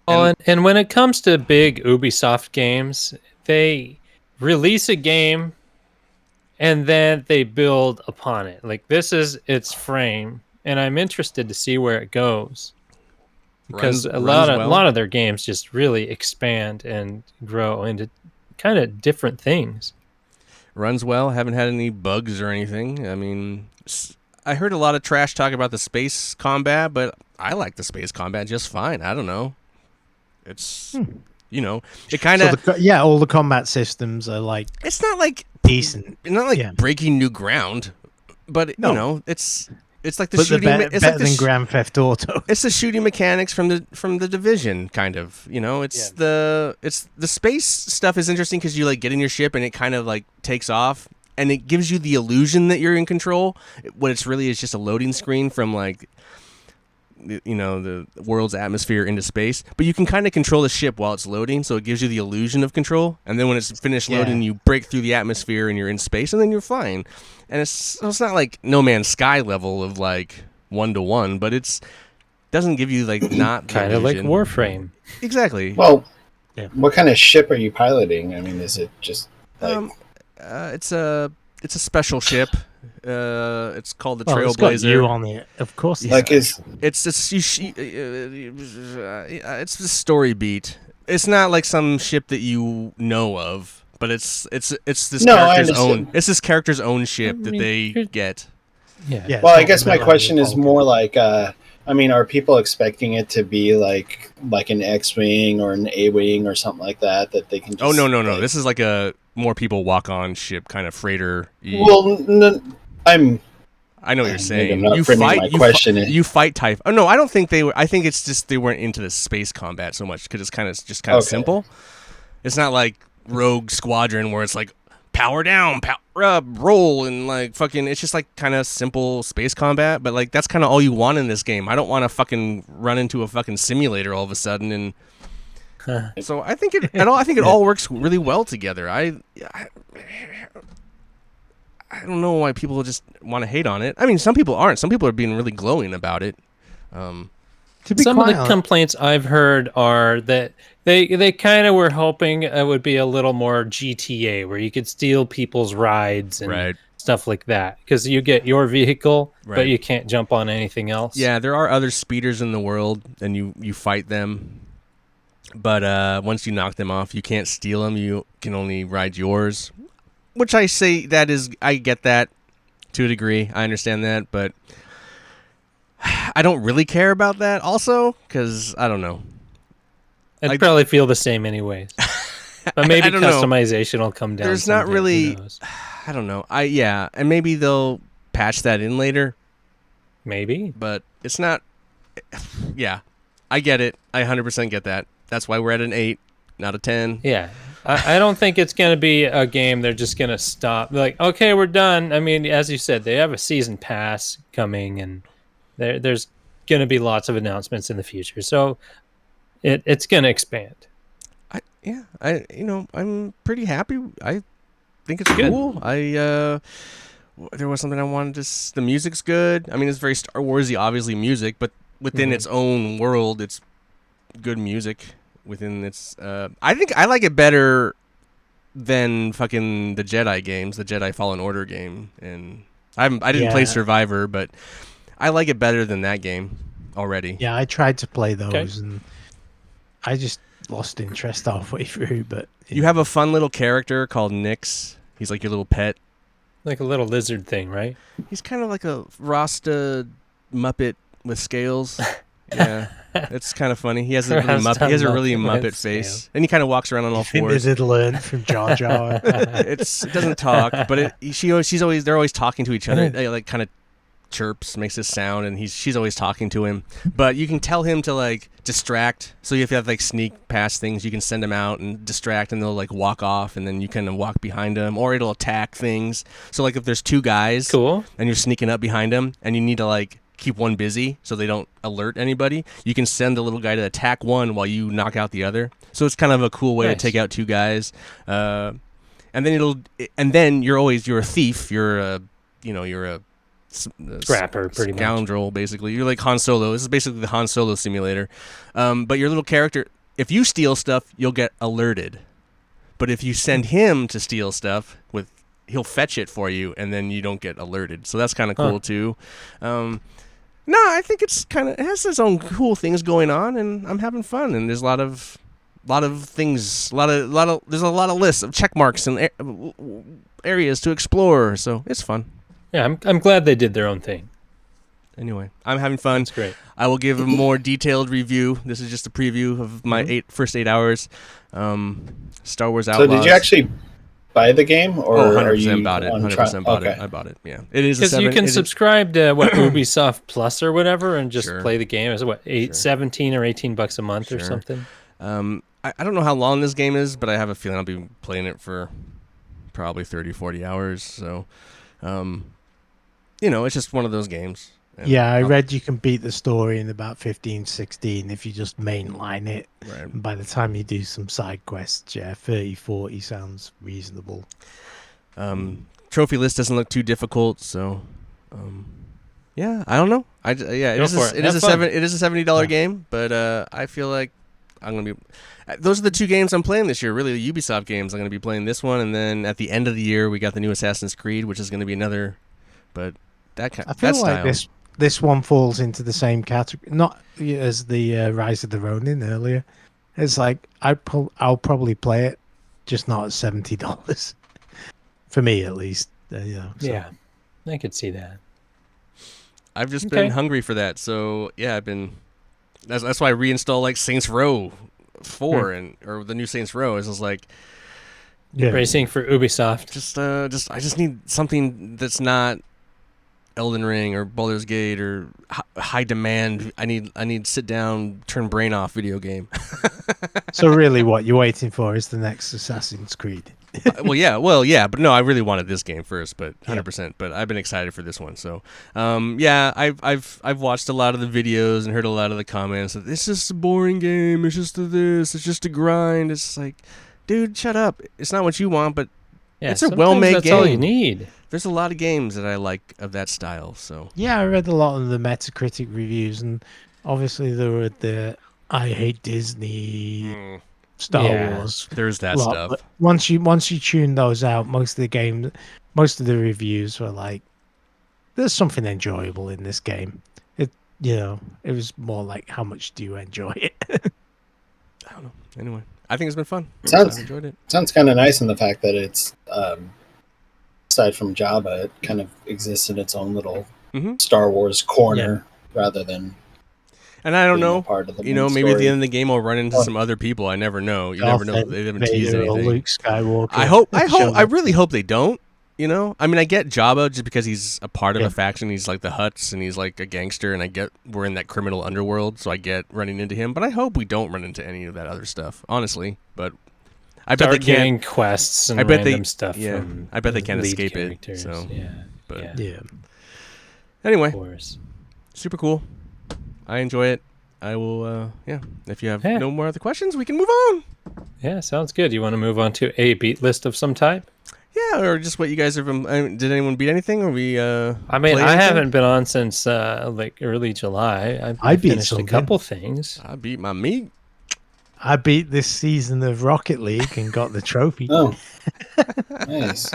Speaker 3: Well, and when it comes to big Ubisoft games, they release a game and then they build upon it. Like this is its frame, and I'm interested to see where it goes. Because a lot of their games just really expand and grow into kind of different things.
Speaker 1: Runs well. Haven't had any bugs or anything. I mean, I heard a lot of trash talk about the space combat, but I like the space combat just fine. I don't know. It's it kind of
Speaker 2: all the combat systems are like
Speaker 1: it's not like
Speaker 2: decent.
Speaker 1: not like
Speaker 2: Yeah.
Speaker 1: breaking new ground, but
Speaker 2: No.
Speaker 1: it's like the
Speaker 2: But
Speaker 1: shooting.
Speaker 2: they're
Speaker 1: It's
Speaker 2: better
Speaker 1: like the
Speaker 2: than Grand Theft Auto.
Speaker 1: it's the shooting mechanics from the Division, kind of. It's the space stuff is interesting because you like get in your ship and it kind of like takes off and it gives you the illusion that you're in control. What it's really is just a loading screen from like the world's atmosphere into space, but you can kind of control the ship while it's loading, so it gives you the illusion of control. And then when it's finished loading, you break through the atmosphere and you're in space, and then you're flying. And it's not like No Man's Sky level of like 1-to-1, but it's doesn't give you like not the
Speaker 3: Kind of like
Speaker 1: illusion.
Speaker 3: Warframe.
Speaker 1: Exactly.
Speaker 4: Well,
Speaker 2: Yeah.
Speaker 4: what kind of ship are you piloting? I mean, is it just like
Speaker 1: It's a special ship. It's called the
Speaker 2: Well, it's got
Speaker 1: Trailblazer.
Speaker 2: you on it, of course.
Speaker 4: like is
Speaker 1: It's the story beat. It's not like some ship that you know of, but it's this
Speaker 4: No, I
Speaker 1: character's own.
Speaker 4: understand.
Speaker 1: It's this character's own ship that they
Speaker 3: you're-
Speaker 1: get.
Speaker 3: Yeah.
Speaker 2: Yeah,
Speaker 4: well,
Speaker 2: it's
Speaker 4: I
Speaker 2: not
Speaker 4: guess my
Speaker 2: Millennium
Speaker 4: question is
Speaker 2: Falcon.
Speaker 4: more like I mean, are people expecting it to be like an X-wing or an A-wing or something like that they can just
Speaker 1: Oh no!
Speaker 4: like,
Speaker 1: This is like a more people walk on ship kind of freighter.
Speaker 4: Well,
Speaker 1: I know what you're
Speaker 4: maybe I'm
Speaker 1: saying.
Speaker 4: not
Speaker 1: You
Speaker 4: framing
Speaker 1: fight.
Speaker 4: my question.
Speaker 1: You fight type. Oh no, I don't think they were. I think it's just they weren't into the space combat so much because it's kind of
Speaker 4: Okay.
Speaker 1: simple. It's not like Rogue Squadron where it's like power down, power up, roll, and like fucking. It's just like kind of simple space combat. But like that's kind of all you want in this game. I don't want to fucking run into a fucking simulator all of a sudden. And so I think it all works really well together. I don't know why people just want to hate on it. I mean, some people aren't. Some people are being really glowing about it.
Speaker 2: To be
Speaker 3: Some of
Speaker 2: quite
Speaker 3: the
Speaker 2: honest,
Speaker 3: complaints I've heard are that they kind of were hoping it would be a little more GTA, where you could steal people's rides and
Speaker 1: Right.
Speaker 3: stuff like that, because you get your vehicle, but
Speaker 1: Right.
Speaker 3: you can't jump on anything else.
Speaker 1: Yeah, there are other speeders in the world, and you fight them. But once you knock them off, you can't steal them. You can only ride yours. Which I say I get that to a degree. I understand that, but I don't really care about that also because I don't know.
Speaker 3: I'd probably feel the same anyways. But maybe
Speaker 1: I don't know.
Speaker 3: customization will come down.
Speaker 1: There's not
Speaker 3: someday, who
Speaker 1: really.
Speaker 3: knows?
Speaker 1: I don't know. And maybe they'll patch that in later,
Speaker 3: Maybe.
Speaker 1: but it's not. Yeah, I get it. I 100% get that. That's why we're at an 8, not a 10.
Speaker 3: Yeah. I don't think it's going to be a game they're just going to stop. Like, okay, we're done. I mean, as you said, they have a season pass coming, and there's going to be lots of announcements in the future. So it's going to expand.
Speaker 1: I'm pretty happy. I think it's
Speaker 3: Good.
Speaker 1: cool. There was something I wanted to. The music's good. I mean, it's very Star Warsy, obviously music, but within its own world, it's good music. Within its, I think I like it better than fucking the Jedi games, the Jedi Fallen Order game, and I didn't play Survivor, but I like it better than that game already.
Speaker 2: yeah, I tried to play those
Speaker 3: Okay.
Speaker 2: and I just lost interest halfway through. But
Speaker 1: You have a fun little character called Nyx. He's like your little pet.
Speaker 3: Like a little lizard thing, right?
Speaker 1: He's kind of like a Rasta Muppet with scales. Yeah, it's kind of funny. He has a really
Speaker 3: Rasta
Speaker 1: Muppet. He has a really
Speaker 3: Muppet with
Speaker 1: Muppet face,
Speaker 3: scales.
Speaker 1: and he kind of walks around on all
Speaker 2: I think
Speaker 1: fours.
Speaker 2: they did learn from Jar Jar.
Speaker 1: It doesn't talk, but they're always talking to each other. It like kind of chirps, makes this sound, and she's always talking to him. But you can tell him to like distract. So if you have like sneak past things, you can send him out and distract, and they'll like walk off, and then you can walk behind them, or it'll attack things. So like if there's two guys,
Speaker 3: Cool.
Speaker 1: and you're sneaking up behind them, and you need to like keep one busy so they don't alert anybody, you can send the little guy to attack one while you knock out the other. So it's kind of a cool way
Speaker 3: Nice.
Speaker 1: to take out two guys. And then you're a thief. You're a
Speaker 3: Scrapper, pretty much.
Speaker 1: scoundrel, basically. You're like Han Solo. This is basically the Han Solo simulator. But your little character, if you steal stuff, you'll get alerted. But if you send him to steal stuff, he'll fetch it for you, and then you don't get alerted. So that's kind of cool too. No, I think it has its own cool things going on, and I'm having fun. And there's a lot of things, there's a lot of lists of check marks and areas to explore. So it's fun.
Speaker 3: Yeah, I'm glad they did their own thing.
Speaker 1: Anyway, I'm having fun.
Speaker 3: It's great.
Speaker 1: I will give a more detailed review. This is just a preview of my first 8 hours. Star Wars Outlaws.
Speaker 4: So did you actually buy the game, or
Speaker 1: Oh,
Speaker 4: are
Speaker 1: 100%
Speaker 4: you
Speaker 1: bought it.
Speaker 4: on
Speaker 1: 100% bought it.
Speaker 4: Okay.
Speaker 1: I bought it. Yeah, it is
Speaker 3: Because you can subscribe to Ubisoft Plus or whatever, and just
Speaker 1: Sure.
Speaker 3: play the game. Is it 17 or $18 a month or
Speaker 1: Sure.
Speaker 3: something?
Speaker 1: I don't know how long this game is, but I have a feeling I'll be playing it for probably 30, 40 hours. So, it's just one of those games. And
Speaker 2: Yeah, I read you can beat the story in about 15, 16 if you just mainline it.
Speaker 1: Right.
Speaker 2: And by the time you do some side quests, 30, 40 sounds reasonable.
Speaker 1: Trophy list doesn't look too difficult, so yeah, I don't know. It
Speaker 3: Go
Speaker 1: is
Speaker 3: for it.
Speaker 1: it is
Speaker 3: Have
Speaker 1: a
Speaker 3: fun.
Speaker 1: $70 game, but I feel like I'm gonna be. Those are the two games I'm playing this year. Really, the Ubisoft games. I'm gonna be playing this one, and then at the end of the year, we got the new Assassin's Creed, which is gonna be another. But that kind
Speaker 2: I feel
Speaker 1: that
Speaker 2: like
Speaker 1: style.
Speaker 2: this one falls into the same category, not as the Rise of the Ronin earlier. It's like I'll probably play it, just not at $70 for me at least. So.
Speaker 3: Yeah, I could see that.
Speaker 1: I've just
Speaker 3: Okay.
Speaker 1: been hungry for that. So yeah, I've been. That's why I reinstalled like Saints Row 4 or the new Saints Row. It's just like
Speaker 2: Yeah.
Speaker 3: Racing for Ubisoft.
Speaker 1: I just need something that's not Elden Ring or Baldur's Gate or high demand. I need sit down, turn brain off video game.
Speaker 2: So really, what you're waiting for is the next Assassin's Creed.
Speaker 1: Well, yeah, but no, I really wanted this game first, but 100%. But I've been excited for this one. So, yeah, I've watched a lot of the videos and heard a lot of the comments that it's just a boring game. It's just this. It's just a grind. It's like, dude, shut up. It's not what you want, but it's a well-made
Speaker 3: that's
Speaker 1: game.
Speaker 3: all you need.
Speaker 1: There's a lot of games that I like of that style. So
Speaker 2: Yeah, I read a lot of the Metacritic reviews, and obviously there were the I hate Disney, Star Wars.
Speaker 1: there's that
Speaker 2: lot,
Speaker 1: stuff.
Speaker 2: but once you tune those out, most of the reviews were like, "There's something enjoyable in this game." It was more like, "How much do you enjoy it?"
Speaker 1: I don't know. Anyway, I think it's been fun.
Speaker 4: Sounds-
Speaker 1: I've enjoyed it.
Speaker 4: Sounds kind of nice in the fact that it's aside from Java, it kind of exists in its own little
Speaker 1: Mhm.
Speaker 4: Star Wars corner rather than
Speaker 1: And I don't
Speaker 4: being a
Speaker 1: know.
Speaker 4: part of the
Speaker 1: You know,
Speaker 4: main
Speaker 1: maybe at the
Speaker 4: story.
Speaker 1: end of the game I'll run into some other people. I never know. You never know.
Speaker 2: Darth
Speaker 1: They haven't teased
Speaker 2: Vader or
Speaker 1: anything.
Speaker 2: Luke Skywalker.
Speaker 1: I really hope they don't. You know, I mean, I get Jabba just because he's a part of a faction. He's like the Hutts, and he's like a gangster, and I get we're in that criminal underworld, so I get running into him. But I hope we don't run into any of that other stuff, honestly. But I bet
Speaker 3: Start
Speaker 1: they can't.
Speaker 3: getting quests and
Speaker 1: I bet
Speaker 3: random
Speaker 1: they-
Speaker 3: stuff.
Speaker 1: yeah,
Speaker 3: from
Speaker 1: I bet they
Speaker 3: the
Speaker 1: can't
Speaker 3: lead
Speaker 1: escape it,
Speaker 3: characters.
Speaker 1: so,
Speaker 3: yeah,
Speaker 1: but-
Speaker 3: yeah,
Speaker 2: Yeah.
Speaker 1: Anyway,
Speaker 3: of course.
Speaker 1: super cool. I enjoy it. I will. Yeah. If you have
Speaker 3: Yeah.
Speaker 1: no more other questions, we can move on.
Speaker 3: Yeah, sounds good. You want to move on to a beat list of some type?
Speaker 1: Yeah, or just what you guys have. Did anyone beat anything? Or we?
Speaker 3: I mean,
Speaker 1: play
Speaker 3: I
Speaker 1: anything?
Speaker 3: haven't been on since like early July.
Speaker 2: I beat
Speaker 3: finished a
Speaker 2: something.
Speaker 3: couple things.
Speaker 1: I beat my meat.
Speaker 2: I beat this season of Rocket League and got the trophy.
Speaker 4: Oh, nice.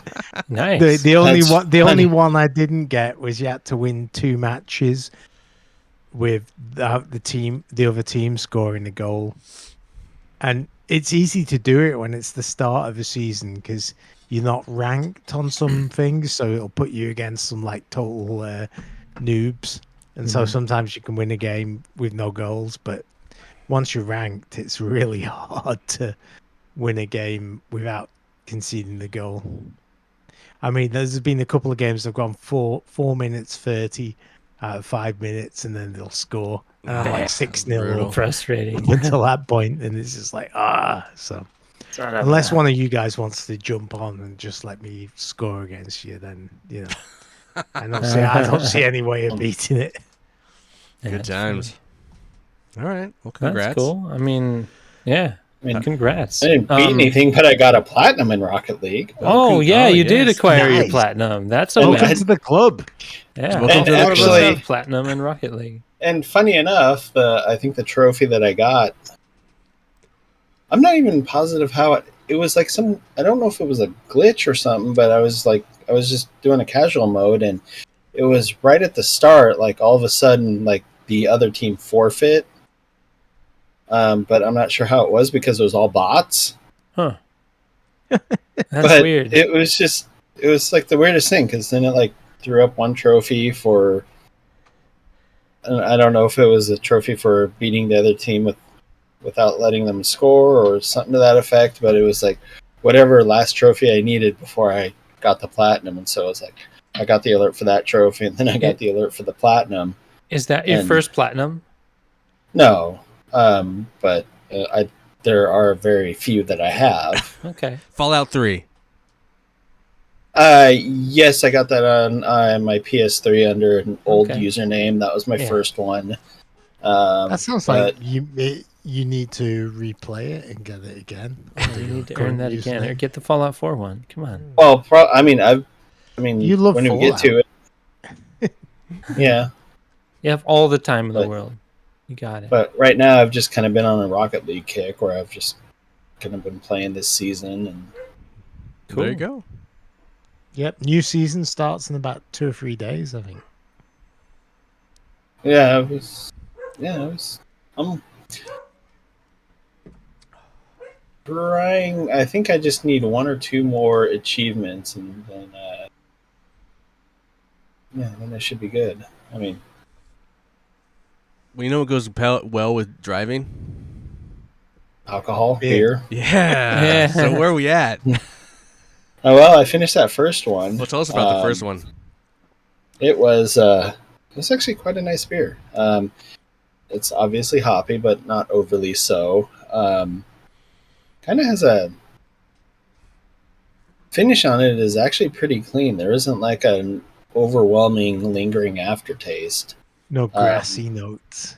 Speaker 3: Nice.
Speaker 2: The only
Speaker 4: That's
Speaker 2: one
Speaker 4: funny.
Speaker 2: I didn't get was you had to win 2 matches with the other team scoring a goal, and it's easy to do it when it's the start of a season because you're not ranked on some things, so it'll put you against some like total noobs, and so sometimes you can win a game with no goals, but once you're ranked, it's really hard to win a game without conceding the goal. I mean, there's been a couple of games that have gone 4 minutes 30 out of 5 minutes, and then they'll score, and I'm like 6-0
Speaker 1: brutal.
Speaker 2: up
Speaker 3: Frustrating.
Speaker 2: until that point, and it's just like so. Unless one of you guys wants to jump on and just let me score against you, then I don't see any way of beating it.
Speaker 3: Yeah,
Speaker 1: Good
Speaker 3: that's
Speaker 1: times. All right. Well,
Speaker 3: funny.
Speaker 1: congrats.
Speaker 3: That's cool. I mean, yeah.
Speaker 4: I mean,
Speaker 3: Congrats.
Speaker 4: I didn't beat anything, but I got a platinum in Rocket League.
Speaker 3: Oh, yeah, you did
Speaker 1: yes.
Speaker 3: acquire your
Speaker 2: Nice.
Speaker 3: platinum. That's a
Speaker 4: And
Speaker 2: Welcome
Speaker 3: win.
Speaker 2: to the club.
Speaker 3: Yeah,
Speaker 1: Welcome
Speaker 4: to the
Speaker 3: I
Speaker 4: club.
Speaker 3: have platinum in Rocket League.
Speaker 4: And funny enough, I think the trophy that I got, I'm not even positive how it was like I don't know if it was a glitch or something, but I was just doing a casual mode, and it was right at the start, like all of a sudden, like the other team forfeit. But I'm not sure how it was because it was all bots.
Speaker 3: Huh. That's
Speaker 4: But
Speaker 3: weird.
Speaker 4: it was like the weirdest thing because then it like threw up one trophy for, and I don't know if it was a trophy for beating the other team without letting them score or something to that effect, but it was like whatever last trophy I needed before I got the platinum, and so it was like I got the alert for that trophy, and then I got the alert for the platinum.
Speaker 3: Is that your
Speaker 4: and-
Speaker 3: first platinum?
Speaker 4: No, but there are very few that I have.
Speaker 3: Okay.
Speaker 1: Fallout 3.
Speaker 4: Yes, I got that on my PS3 under an old
Speaker 3: Okay.
Speaker 4: username. That was my
Speaker 3: Yeah.
Speaker 4: first one.
Speaker 2: That sounds
Speaker 4: but-
Speaker 2: like you need to replay it and get it again.
Speaker 3: You need to earn that again or get the Fallout 4 one. Come on.
Speaker 4: Well, I mean,
Speaker 2: You love
Speaker 4: when we get to it, yeah.
Speaker 3: You have all the time in the
Speaker 4: But-
Speaker 3: world. You got it.
Speaker 4: But right now, I've just kind of been on a Rocket League kick where I've just kind of been playing this season, and
Speaker 3: Cool.
Speaker 1: There you go.
Speaker 2: Yep, new season starts in about 2 or 3 days, I think.
Speaker 4: yeah, I'm trying. I think I just need 1 or 2 more achievements, and then then I should be good. I mean,
Speaker 1: Well, you know what goes well with driving?
Speaker 4: alcohol,
Speaker 2: Beer.
Speaker 4: beer.
Speaker 1: Yeah.
Speaker 3: Yeah.
Speaker 1: So where are we at?
Speaker 4: Oh well, I finished that first one.
Speaker 1: Well, tell us about the first one.
Speaker 4: It was actually quite a nice beer. It's obviously hoppy, but not overly so. Kind of has a finish on it is actually pretty clean. There isn't like an overwhelming lingering aftertaste.
Speaker 2: No grassy notes.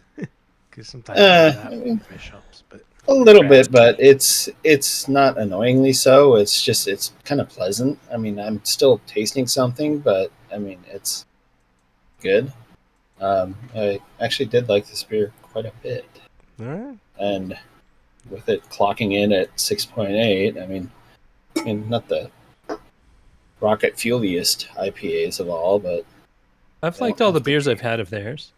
Speaker 2: Because sometimes
Speaker 4: Uh,
Speaker 2: you get that from fish shops, but
Speaker 4: A little
Speaker 3: Grass.
Speaker 4: bit, but it's not annoyingly so. It's kind of pleasant. I mean, I'm still tasting something, but I mean, it's good. I actually did like this beer quite a bit,
Speaker 1: All right.
Speaker 4: and with it clocking in at 6.8, I mean, not the rocket fueliest IPAs of all, but
Speaker 3: I've
Speaker 4: they
Speaker 3: liked
Speaker 4: don't
Speaker 3: all the
Speaker 4: have to
Speaker 3: beers
Speaker 4: be.
Speaker 3: I've had of theirs.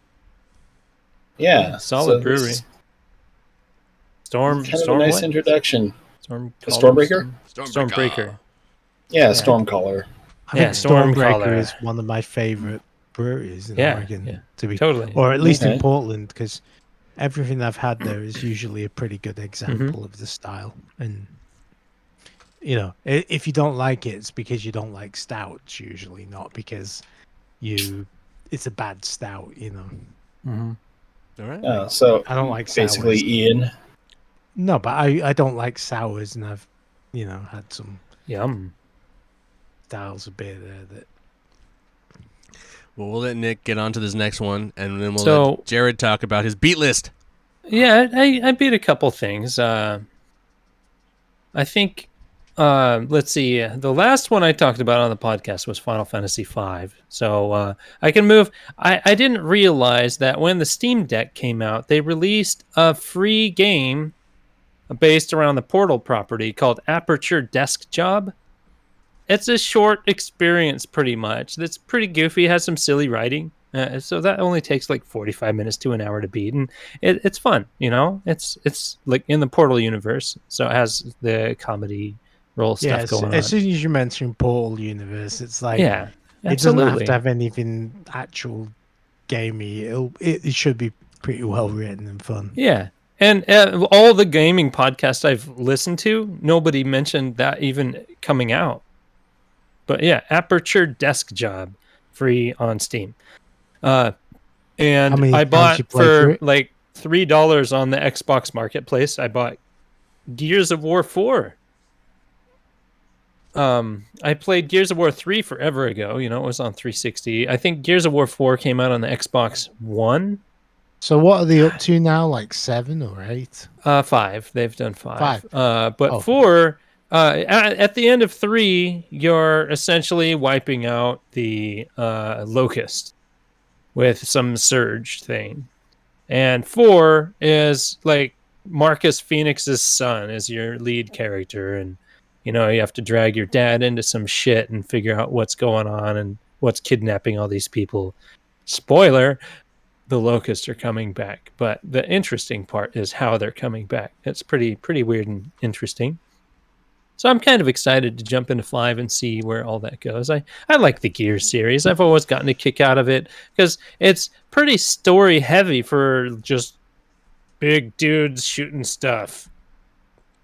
Speaker 4: Yeah,
Speaker 3: Solid
Speaker 4: so this
Speaker 3: brewery.
Speaker 4: is
Speaker 3: Storm,
Speaker 4: kind of a
Speaker 3: Storm
Speaker 4: nice
Speaker 3: what?
Speaker 4: introduction.
Speaker 3: Storm
Speaker 4: The
Speaker 3: Caller?
Speaker 4: Stormbreaker?
Speaker 3: Stormbreaker.
Speaker 4: Yeah,
Speaker 3: Yeah.
Speaker 4: Stormcaller.
Speaker 2: I
Speaker 3: Yeah,
Speaker 2: think Stormbreaker
Speaker 3: Stormcaller.
Speaker 2: is one of my favorite breweries in
Speaker 3: Yeah,
Speaker 2: Oregon.
Speaker 3: yeah,
Speaker 2: To be,
Speaker 3: totally.
Speaker 2: or at least in
Speaker 4: Okay.
Speaker 2: Portland, because everything I've had there is usually a pretty good example
Speaker 3: Mm-hmm.
Speaker 2: of the style. And if you don't like it, it's because you don't like stouts. Usually, not because it's a bad stout.
Speaker 3: Mm-hmm.
Speaker 1: All right.
Speaker 4: So
Speaker 2: I don't like
Speaker 4: basically,
Speaker 2: sours.
Speaker 4: Ian.
Speaker 2: No, but I don't like sours, and I've had some
Speaker 3: Yum.
Speaker 2: styles of beer there that.
Speaker 1: Well, we'll let Nick get on to this next one, and then we'll
Speaker 3: So-
Speaker 1: let Jared talk about his beat list.
Speaker 3: Yeah, I beat a couple things. I think, let's see, the last one I talked about on the podcast was Final Fantasy V. So I can move. I didn't realize that when the Steam Deck came out, they released a free game based around the Portal property called Aperture Desk Job. It's a short experience, pretty much. That's pretty goofy. It has some silly writing. So that only takes like 45 minutes to an hour to beat, and it's fun. It's like in the Portal universe, so it has the comedy role
Speaker 2: Yeah,
Speaker 3: stuff going
Speaker 2: as
Speaker 3: on.
Speaker 2: soon as you mention Portal Universe, it's like
Speaker 3: Yeah,
Speaker 2: it doesn't have
Speaker 3: absolutely.
Speaker 2: to have anything actual gamey. It should be pretty well written and fun.
Speaker 3: Yeah, and all the gaming podcasts I've listened to, nobody mentioned that even coming out. But yeah, Aperture Desk Job, free on Steam.
Speaker 2: How
Speaker 3: And
Speaker 2: many
Speaker 3: I
Speaker 2: times
Speaker 3: bought
Speaker 2: you play through
Speaker 3: for
Speaker 2: it?
Speaker 3: like $3 on the Xbox Marketplace. I bought Gears of War 4. I played Gears of War 3 forever ago. It was on 360. I think Gears of War 4 came out on the Xbox One.
Speaker 2: So what are they up to now? Like 7 or 8?
Speaker 3: 5. They've done 5.
Speaker 2: 5.
Speaker 3: But
Speaker 2: Oh.
Speaker 3: 4, at the end of 3, you're essentially wiping out the Locust with some surge thing. And 4 is like Marcus Phoenix's son is your lead character, and you have to drag your dad into some shit and figure out what's going on and what's kidnapping all these people. Spoiler, the Locusts are coming back, but the interesting part is how they're coming back. It's pretty weird and interesting. So I'm kind of excited to jump into 5 and see where all that goes. I like the Gears series. I've always gotten a kick out of it because it's pretty story heavy for just big dudes shooting stuff.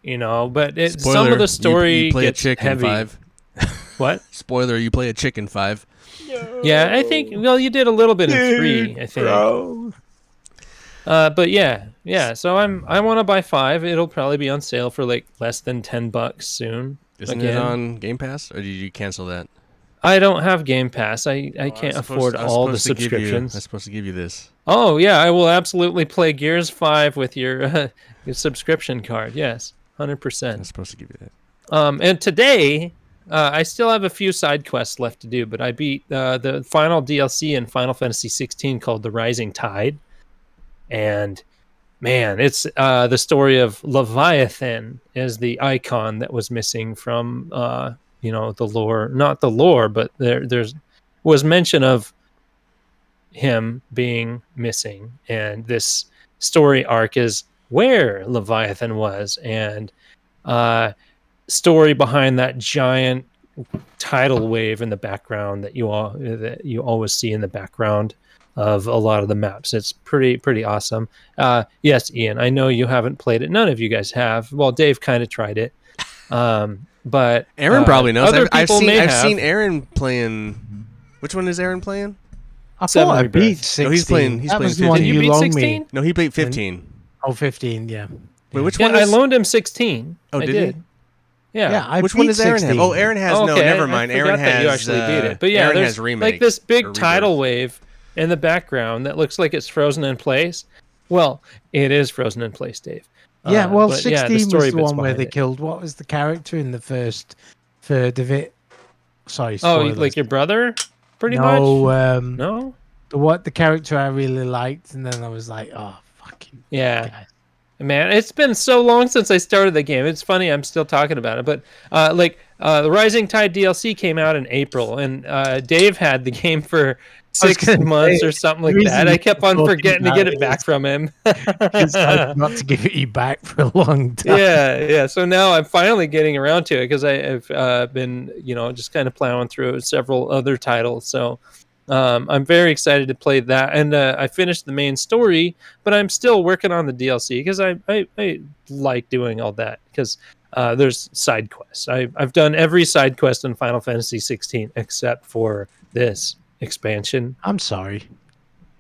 Speaker 3: But
Speaker 1: Spoiler,
Speaker 3: some of the story
Speaker 1: you play
Speaker 3: gets
Speaker 1: a chick
Speaker 3: heavy.
Speaker 1: in 5.
Speaker 3: What?
Speaker 1: Spoiler, you play a chick in 5.
Speaker 3: Yeah, I think. Well, you did a little bit in 3, I think.
Speaker 2: Bro.
Speaker 3: But yeah. So I want to buy 5. It'll probably be on sale for like less than $10 soon.
Speaker 1: Isn't
Speaker 3: again.
Speaker 1: it on Game Pass, or did you cancel that?
Speaker 3: I don't have Game Pass. I can't
Speaker 1: I was
Speaker 3: afford
Speaker 1: I was
Speaker 3: all the
Speaker 1: supposed to give you-
Speaker 3: subscriptions.
Speaker 1: I was supposed to give you this.
Speaker 3: Oh yeah, I will absolutely play Gears 5 with your subscription card. Yes,
Speaker 1: I
Speaker 3: 100%.
Speaker 1: was supposed to give you that.
Speaker 3: And today, I still have a few side quests left to do, but I beat the final DLC in Final Fantasy 16 called The Rising Tide, and man, it's the story of Leviathan as the icon that was missing from the lore. Not the lore, but there's was mention of him being missing, and this story arc is where Leviathan was, and story behind that giant tidal wave in the background that you always see in the background of a lot of the maps. It's pretty awesome. Yes, Ian, I know you haven't played it. None of you guys have. Well, Dave kind of tried it. But
Speaker 1: Aaron probably knows.
Speaker 3: Other
Speaker 1: I've
Speaker 3: people
Speaker 1: seen
Speaker 3: may
Speaker 1: I've
Speaker 3: have.
Speaker 1: seen Aaron playing. Which one is Aaron playing?
Speaker 2: I
Speaker 3: Seven
Speaker 2: thought I
Speaker 3: Rebirth.
Speaker 2: beat 16.
Speaker 1: No, he's playing
Speaker 2: that was the
Speaker 1: 15.
Speaker 2: one
Speaker 3: Did you
Speaker 2: you
Speaker 3: beat
Speaker 2: loaned me.
Speaker 3: 16?
Speaker 1: No, he played 15.
Speaker 2: Oh, 15, yeah.
Speaker 1: Wait, which
Speaker 3: Yeah,
Speaker 1: one
Speaker 3: I
Speaker 1: is?
Speaker 3: loaned him 16.
Speaker 1: Oh,
Speaker 3: I
Speaker 1: did
Speaker 3: did.
Speaker 1: he?
Speaker 3: Yeah.
Speaker 2: Yeah, I
Speaker 1: Which
Speaker 2: beat
Speaker 1: one does Aaron have?
Speaker 2: 16.
Speaker 1: Oh, Aaron has no.
Speaker 3: Okay,
Speaker 1: Never
Speaker 3: I
Speaker 1: mind.
Speaker 3: forgot
Speaker 1: Aaron
Speaker 3: that
Speaker 1: has.
Speaker 3: you actually beat it. But yeah,
Speaker 1: Aaron
Speaker 3: there's
Speaker 1: has remake.
Speaker 3: like this
Speaker 1: or
Speaker 3: big
Speaker 1: rebirth.
Speaker 3: tidal wave in the background that looks like it's frozen in place. Well, it is frozen in place, Dave.
Speaker 2: Yeah, well,
Speaker 3: but yeah,
Speaker 2: 16
Speaker 3: story
Speaker 2: was the
Speaker 3: bits
Speaker 2: one where
Speaker 3: behind
Speaker 2: they
Speaker 3: it.
Speaker 2: killed. What was the character in the first third of it? Sorry,
Speaker 3: Oh,
Speaker 2: spoilers.
Speaker 3: like your brother, pretty
Speaker 2: no,
Speaker 3: much. No.
Speaker 2: the character I really liked, and then I was like, oh, fucking
Speaker 3: Yeah.
Speaker 2: guys.
Speaker 3: Man, it's been so long since I started the game. It's funny I'm still talking about it, but the Rising Tide DLC came out in April, and Dave had the game for
Speaker 2: I was
Speaker 3: 6
Speaker 2: gonna
Speaker 3: months
Speaker 2: say,
Speaker 3: or something
Speaker 2: the
Speaker 3: like
Speaker 2: reason
Speaker 3: that. I
Speaker 2: you
Speaker 3: kept
Speaker 2: keep
Speaker 3: on
Speaker 2: talking
Speaker 3: forgetting to
Speaker 2: about
Speaker 3: get
Speaker 2: it
Speaker 3: it back
Speaker 2: is
Speaker 3: from him.
Speaker 2: because I forgot to give it you back for a long time.
Speaker 3: Yeah. So now I'm finally getting around to it because I've been, just kind of plowing through several other titles. So I'm very excited to play that, and I finished the main story, but I'm still working on the DLC because I like doing all that because there's side quests. I've done every side quest in Final Fantasy 16 except for this expansion.
Speaker 2: I'm sorry.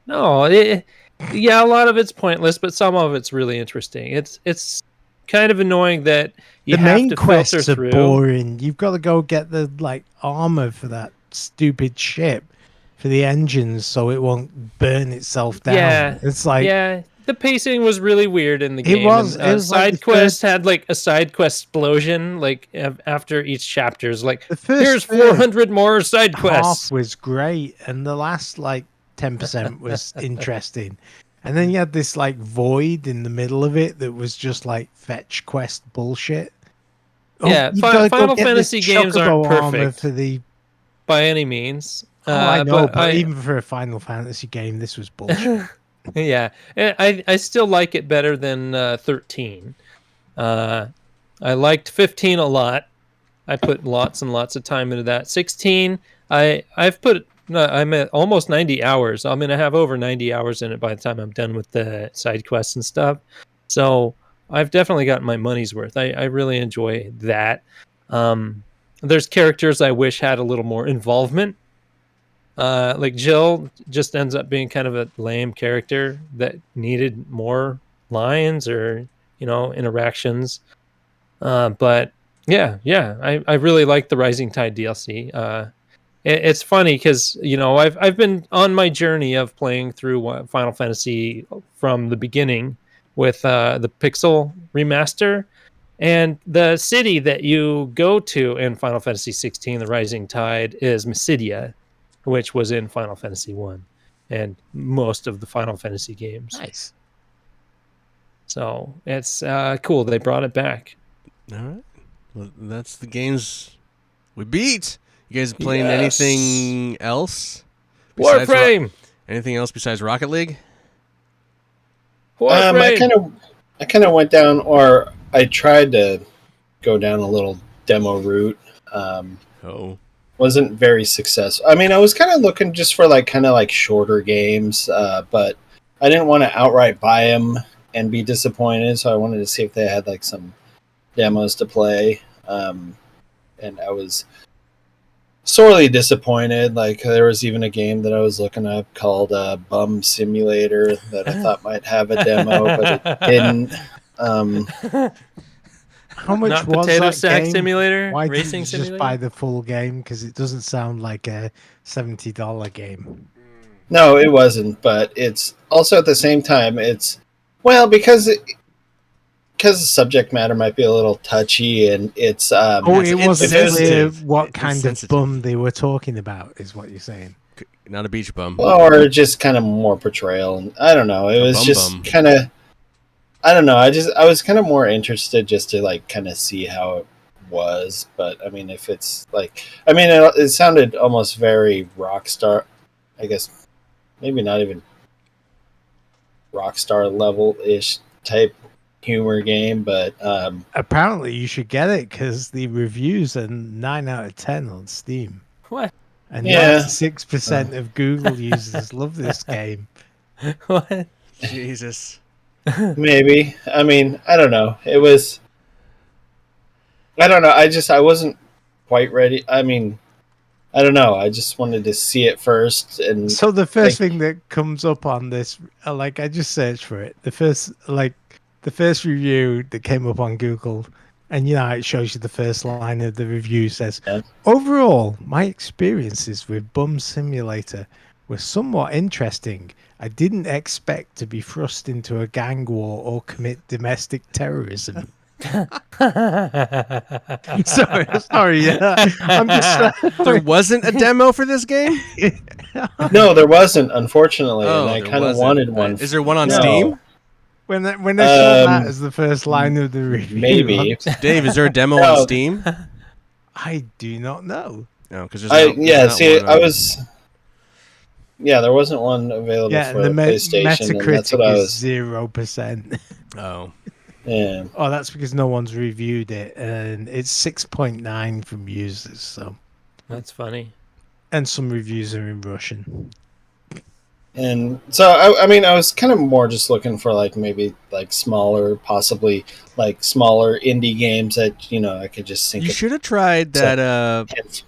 Speaker 3: No, yeah, a lot of it's pointless, but some of it's really interesting. It's kind of annoying that you
Speaker 2: The
Speaker 3: have
Speaker 2: main
Speaker 3: to filter
Speaker 2: quests are
Speaker 3: through.
Speaker 2: boring. You've got to go get the armor for that stupid ship for the engines so it won't burn itself down.
Speaker 3: Yeah,
Speaker 2: It's like
Speaker 3: yeah. The pacing was really weird in the
Speaker 2: It
Speaker 3: game.
Speaker 2: was-
Speaker 3: And,
Speaker 2: it was like
Speaker 3: side
Speaker 2: the
Speaker 3: quest
Speaker 2: first-
Speaker 3: had like a side quest explosion, like after each chapter. Is like
Speaker 2: the first
Speaker 3: here's
Speaker 2: third
Speaker 3: 400 more side
Speaker 2: half
Speaker 3: quests.
Speaker 2: was great, and the last 10% was interesting. And then you had this void in the middle of it that was just fetch quest bullshit.
Speaker 3: Yeah,
Speaker 2: you've gotta go
Speaker 3: Final
Speaker 2: get this
Speaker 3: Fantasy games aren't
Speaker 2: chocobo armor
Speaker 3: perfect.
Speaker 2: for the.
Speaker 3: By any means.
Speaker 2: I know, but
Speaker 3: I,
Speaker 2: even for a Final Fantasy game, this was bullshit.
Speaker 3: yeah, I still like it better than 13. I liked 15 a lot. I put lots and lots of time into that. 16, I've put I'm at almost 90 hours. I'm gonna have over 90 hours in it by the time I'm done with the side quests and stuff. So I've definitely gotten my money's worth. I really enjoy that. There's characters I wish had a little more involvement. Like Jill just ends up being kind of a lame character that needed more lines or interactions. But yeah, I really like the Rising Tide DLC. It's funny because I've been on my journey of playing through Final Fantasy from the beginning with the Pixel remaster, and the city that you go to in Final Fantasy 16, the Rising Tide, is Mysidia, which was in Final Fantasy 1 and most of the Final Fantasy games.
Speaker 2: Nice.
Speaker 3: So it's cool they brought it back.
Speaker 1: All right. Well, that's the games we beat. You guys playing
Speaker 3: Yes.
Speaker 1: anything else? besides
Speaker 3: Warframe.
Speaker 1: Anything else besides Rocket League?
Speaker 3: Warframe.
Speaker 4: I kind of went down, or I tried to go down a little demo route.
Speaker 1: Oh.
Speaker 4: Wasn't very successful. I mean, I was kind of looking just for shorter games, but I didn't want to outright buy them and be disappointed. So I wanted to see if they had some demos to play, and I was sorely disappointed. There was even a game that I was looking up called Bum Simulator that I thought might have a demo, but it didn't.
Speaker 2: How much
Speaker 3: Not
Speaker 2: was
Speaker 3: Potato
Speaker 2: that
Speaker 3: Sack
Speaker 2: game?
Speaker 3: Simulator?
Speaker 2: Why
Speaker 3: Racing
Speaker 2: didn't you
Speaker 3: Simulator?
Speaker 2: just buy the full game? Because it doesn't sound like a $70 game.
Speaker 4: No, it wasn't. But it's also at the same time, because the subject matter might be a little touchy, and it's
Speaker 2: It wasn't clear
Speaker 1: insensitive.
Speaker 2: what
Speaker 1: It's
Speaker 2: kind
Speaker 1: insensitive.
Speaker 2: of bum they were talking about, is what you're saying.
Speaker 1: Not a beach bum.
Speaker 4: or just kind of more portrayal. And I don't know. It
Speaker 1: A
Speaker 4: was
Speaker 1: bum
Speaker 4: just
Speaker 1: bum.
Speaker 4: kind of. I don't know. I was kind of more interested just to kind of see how it was. But I mean, if it's it sounded almost very Rockstar. I guess maybe not even Rockstar level ish type humor game, but
Speaker 2: Apparently, you should get it because the reviews are 9 out of 10 on Steam.
Speaker 3: What?
Speaker 2: And
Speaker 4: Yeah.
Speaker 2: 96% of Google users love this game.
Speaker 3: What?
Speaker 1: Jesus.
Speaker 4: maybe. I mean, I don't know. It I don't know. I wasn't quite ready. I mean, I don't know. I just wanted to see it first, and
Speaker 2: So the first
Speaker 4: like,
Speaker 2: thing that comes up on this, like I just searched for it. The first review that came up on Google, and it shows you the first line of the review says,
Speaker 4: yeah.
Speaker 2: "Overall, my experiences with Bum Simulator were somewhat interesting. I didn't expect to be thrust into a gang war or commit domestic terrorism." Sorry, I'm just
Speaker 1: There wasn't a demo for this game?
Speaker 4: No, there wasn't, unfortunately, and
Speaker 1: Oh,
Speaker 4: I
Speaker 1: there
Speaker 4: kind of
Speaker 1: wasn't.
Speaker 4: wanted one.
Speaker 1: Is there one on
Speaker 2: No.
Speaker 1: Steam?
Speaker 2: when they saw that
Speaker 4: Um,
Speaker 2: as the first line of the review.
Speaker 4: maybe.
Speaker 1: Dave, is there a demo on
Speaker 4: No.
Speaker 1: Steam?
Speaker 2: I do not know.
Speaker 1: No, because there's not
Speaker 4: See,
Speaker 1: one on.
Speaker 4: there wasn't one available
Speaker 2: Yeah,
Speaker 4: for
Speaker 2: and the
Speaker 4: PlayStation, and that's what
Speaker 2: Metacritic
Speaker 4: I
Speaker 2: is
Speaker 4: was.
Speaker 2: 0%.
Speaker 1: Oh,
Speaker 4: Yeah,
Speaker 2: Oh, that's because no one's reviewed it, and it's 6.9 from users. So,
Speaker 3: That's funny.
Speaker 2: and some reviews are in Russian.
Speaker 4: and so I mean, I was kind of more just looking for like maybe like smaller, possibly like smaller indie games that I could just sink.
Speaker 1: you should have tried that.
Speaker 4: It.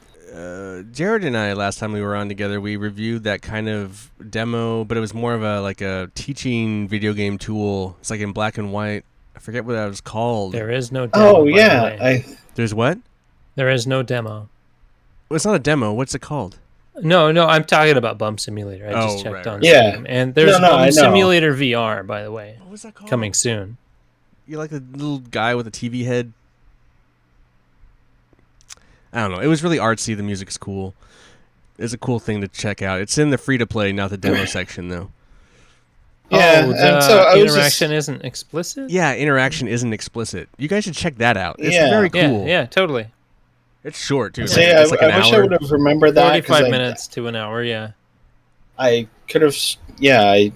Speaker 1: Jared and I, last time we were on together, we reviewed that kind of demo, but it was more of a teaching video game tool. It's like in black and white. I forget what that was called.
Speaker 3: There is no demo.
Speaker 4: Oh
Speaker 3: by the
Speaker 4: yeah,
Speaker 3: way.
Speaker 1: There's what?
Speaker 3: There is no demo.
Speaker 1: Well, it's not a demo. What's it called?
Speaker 3: No, I'm talking about Bum Simulator. I just checked on
Speaker 4: Yeah.
Speaker 3: Steam. And there's
Speaker 4: No, I
Speaker 3: Bum
Speaker 4: know.
Speaker 3: Simulator VR, by the way,
Speaker 1: What was that called?
Speaker 3: coming soon.
Speaker 1: You're like the little guy with a TV head. I don't know. It was really artsy. The music's cool. It's a cool thing to check out. It's in the free-to-play, not the demo section, though.
Speaker 4: Yeah,
Speaker 3: oh,
Speaker 4: and so I was
Speaker 3: interaction
Speaker 4: just,
Speaker 3: isn't explicit?
Speaker 1: Yeah, interaction isn't explicit. You guys should check that out. It's
Speaker 4: Yeah.
Speaker 1: very cool.
Speaker 3: Yeah, totally.
Speaker 1: It's short, too.
Speaker 4: see,
Speaker 1: It's like an
Speaker 4: I wish
Speaker 1: hour.
Speaker 4: I would have remembered that
Speaker 3: 45
Speaker 4: because
Speaker 3: minutes to an hour, yeah.
Speaker 4: I could have. I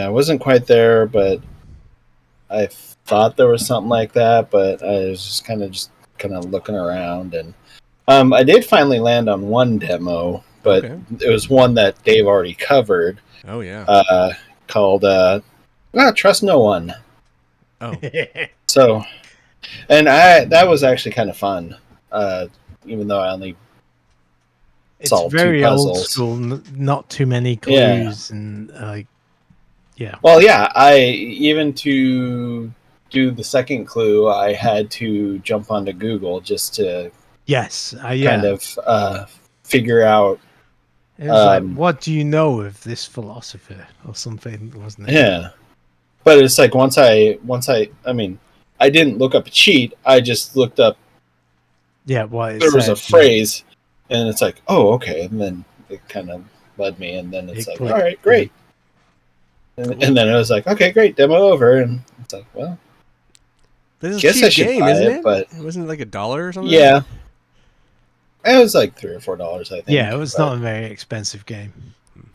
Speaker 4: wasn't quite there, but I thought there was something like that. But I was just kind of looking around, and I did finally land on one demo, but
Speaker 1: Okay.
Speaker 4: it was one that Dave already covered.
Speaker 1: Oh, yeah.
Speaker 4: Called Trust No One.
Speaker 1: Oh.
Speaker 4: So, and that was actually kind of fun, even though I only
Speaker 2: It's
Speaker 4: solved two
Speaker 2: very old
Speaker 4: puzzles.
Speaker 2: school, not too many
Speaker 4: Yeah.
Speaker 2: clues, and yeah.
Speaker 4: Well, yeah, even to do the second clue, I had to jump onto Google just to
Speaker 2: Yes,
Speaker 4: kind of figure out.
Speaker 2: It was like,
Speaker 4: um,
Speaker 2: what do you know of this philosopher or something, wasn't it?
Speaker 4: Yeah, but it's like once I mean, I didn't look up a cheat. I just looked up.
Speaker 2: Yeah, what
Speaker 4: There was a phrase, and it's like, oh, okay, and then it kind of led me, and then it's
Speaker 2: It
Speaker 4: like,
Speaker 2: clicked.
Speaker 4: all right, great. And then it was like, okay, great, demo over, and it's like, well,
Speaker 1: This is a
Speaker 4: guess
Speaker 1: cheap
Speaker 4: I should
Speaker 1: game,
Speaker 4: buy
Speaker 1: isn't
Speaker 4: it,
Speaker 1: it?
Speaker 4: but-
Speaker 1: It wasn't like $1 or something?
Speaker 4: yeah, it was like $3 or $4, I think.
Speaker 2: Yeah, it was
Speaker 4: but-
Speaker 2: not a very expensive game.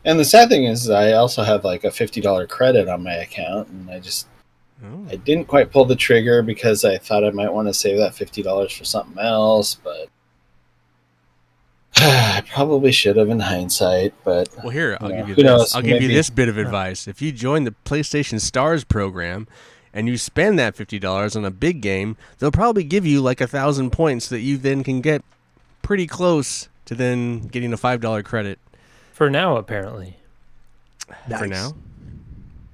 Speaker 4: And the sad thing is, I also have like a $50 credit on my account, and
Speaker 1: Oh.
Speaker 4: I didn't quite pull the trigger because I thought I might want to save that $50 for something else, but I probably should have in hindsight. But
Speaker 1: Well, here, I'll give you
Speaker 4: who
Speaker 1: this.
Speaker 4: knows?
Speaker 1: I'll give you
Speaker 4: Maybe-
Speaker 1: this bit of advice. If you join the PlayStation Stars program and you spend that $50 on a big game, they'll probably give you like 1,000 points that you then can get pretty close to then getting a $5 credit.
Speaker 3: For now, apparently.
Speaker 1: For
Speaker 2: Nice.
Speaker 1: now.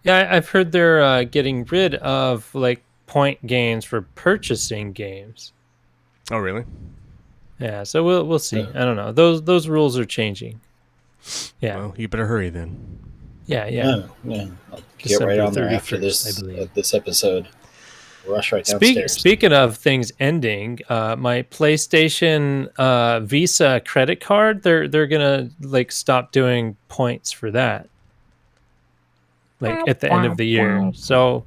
Speaker 3: Yeah, I've heard they're getting rid of like point gains for purchasing games.
Speaker 1: Oh, really?
Speaker 3: Yeah, so we'll see.
Speaker 4: Yeah.
Speaker 3: I don't know. Those rules are changing. Yeah,
Speaker 1: Well, you better hurry then.
Speaker 3: yeah.
Speaker 4: yeah, I'll get
Speaker 3: December
Speaker 4: right on there after
Speaker 3: 31st, I believe.
Speaker 4: this episode. Rush right downstairs.
Speaker 3: Speaking of things ending, my PlayStation Visa credit card, they're gonna like stop doing points for that, like at the end of the year. So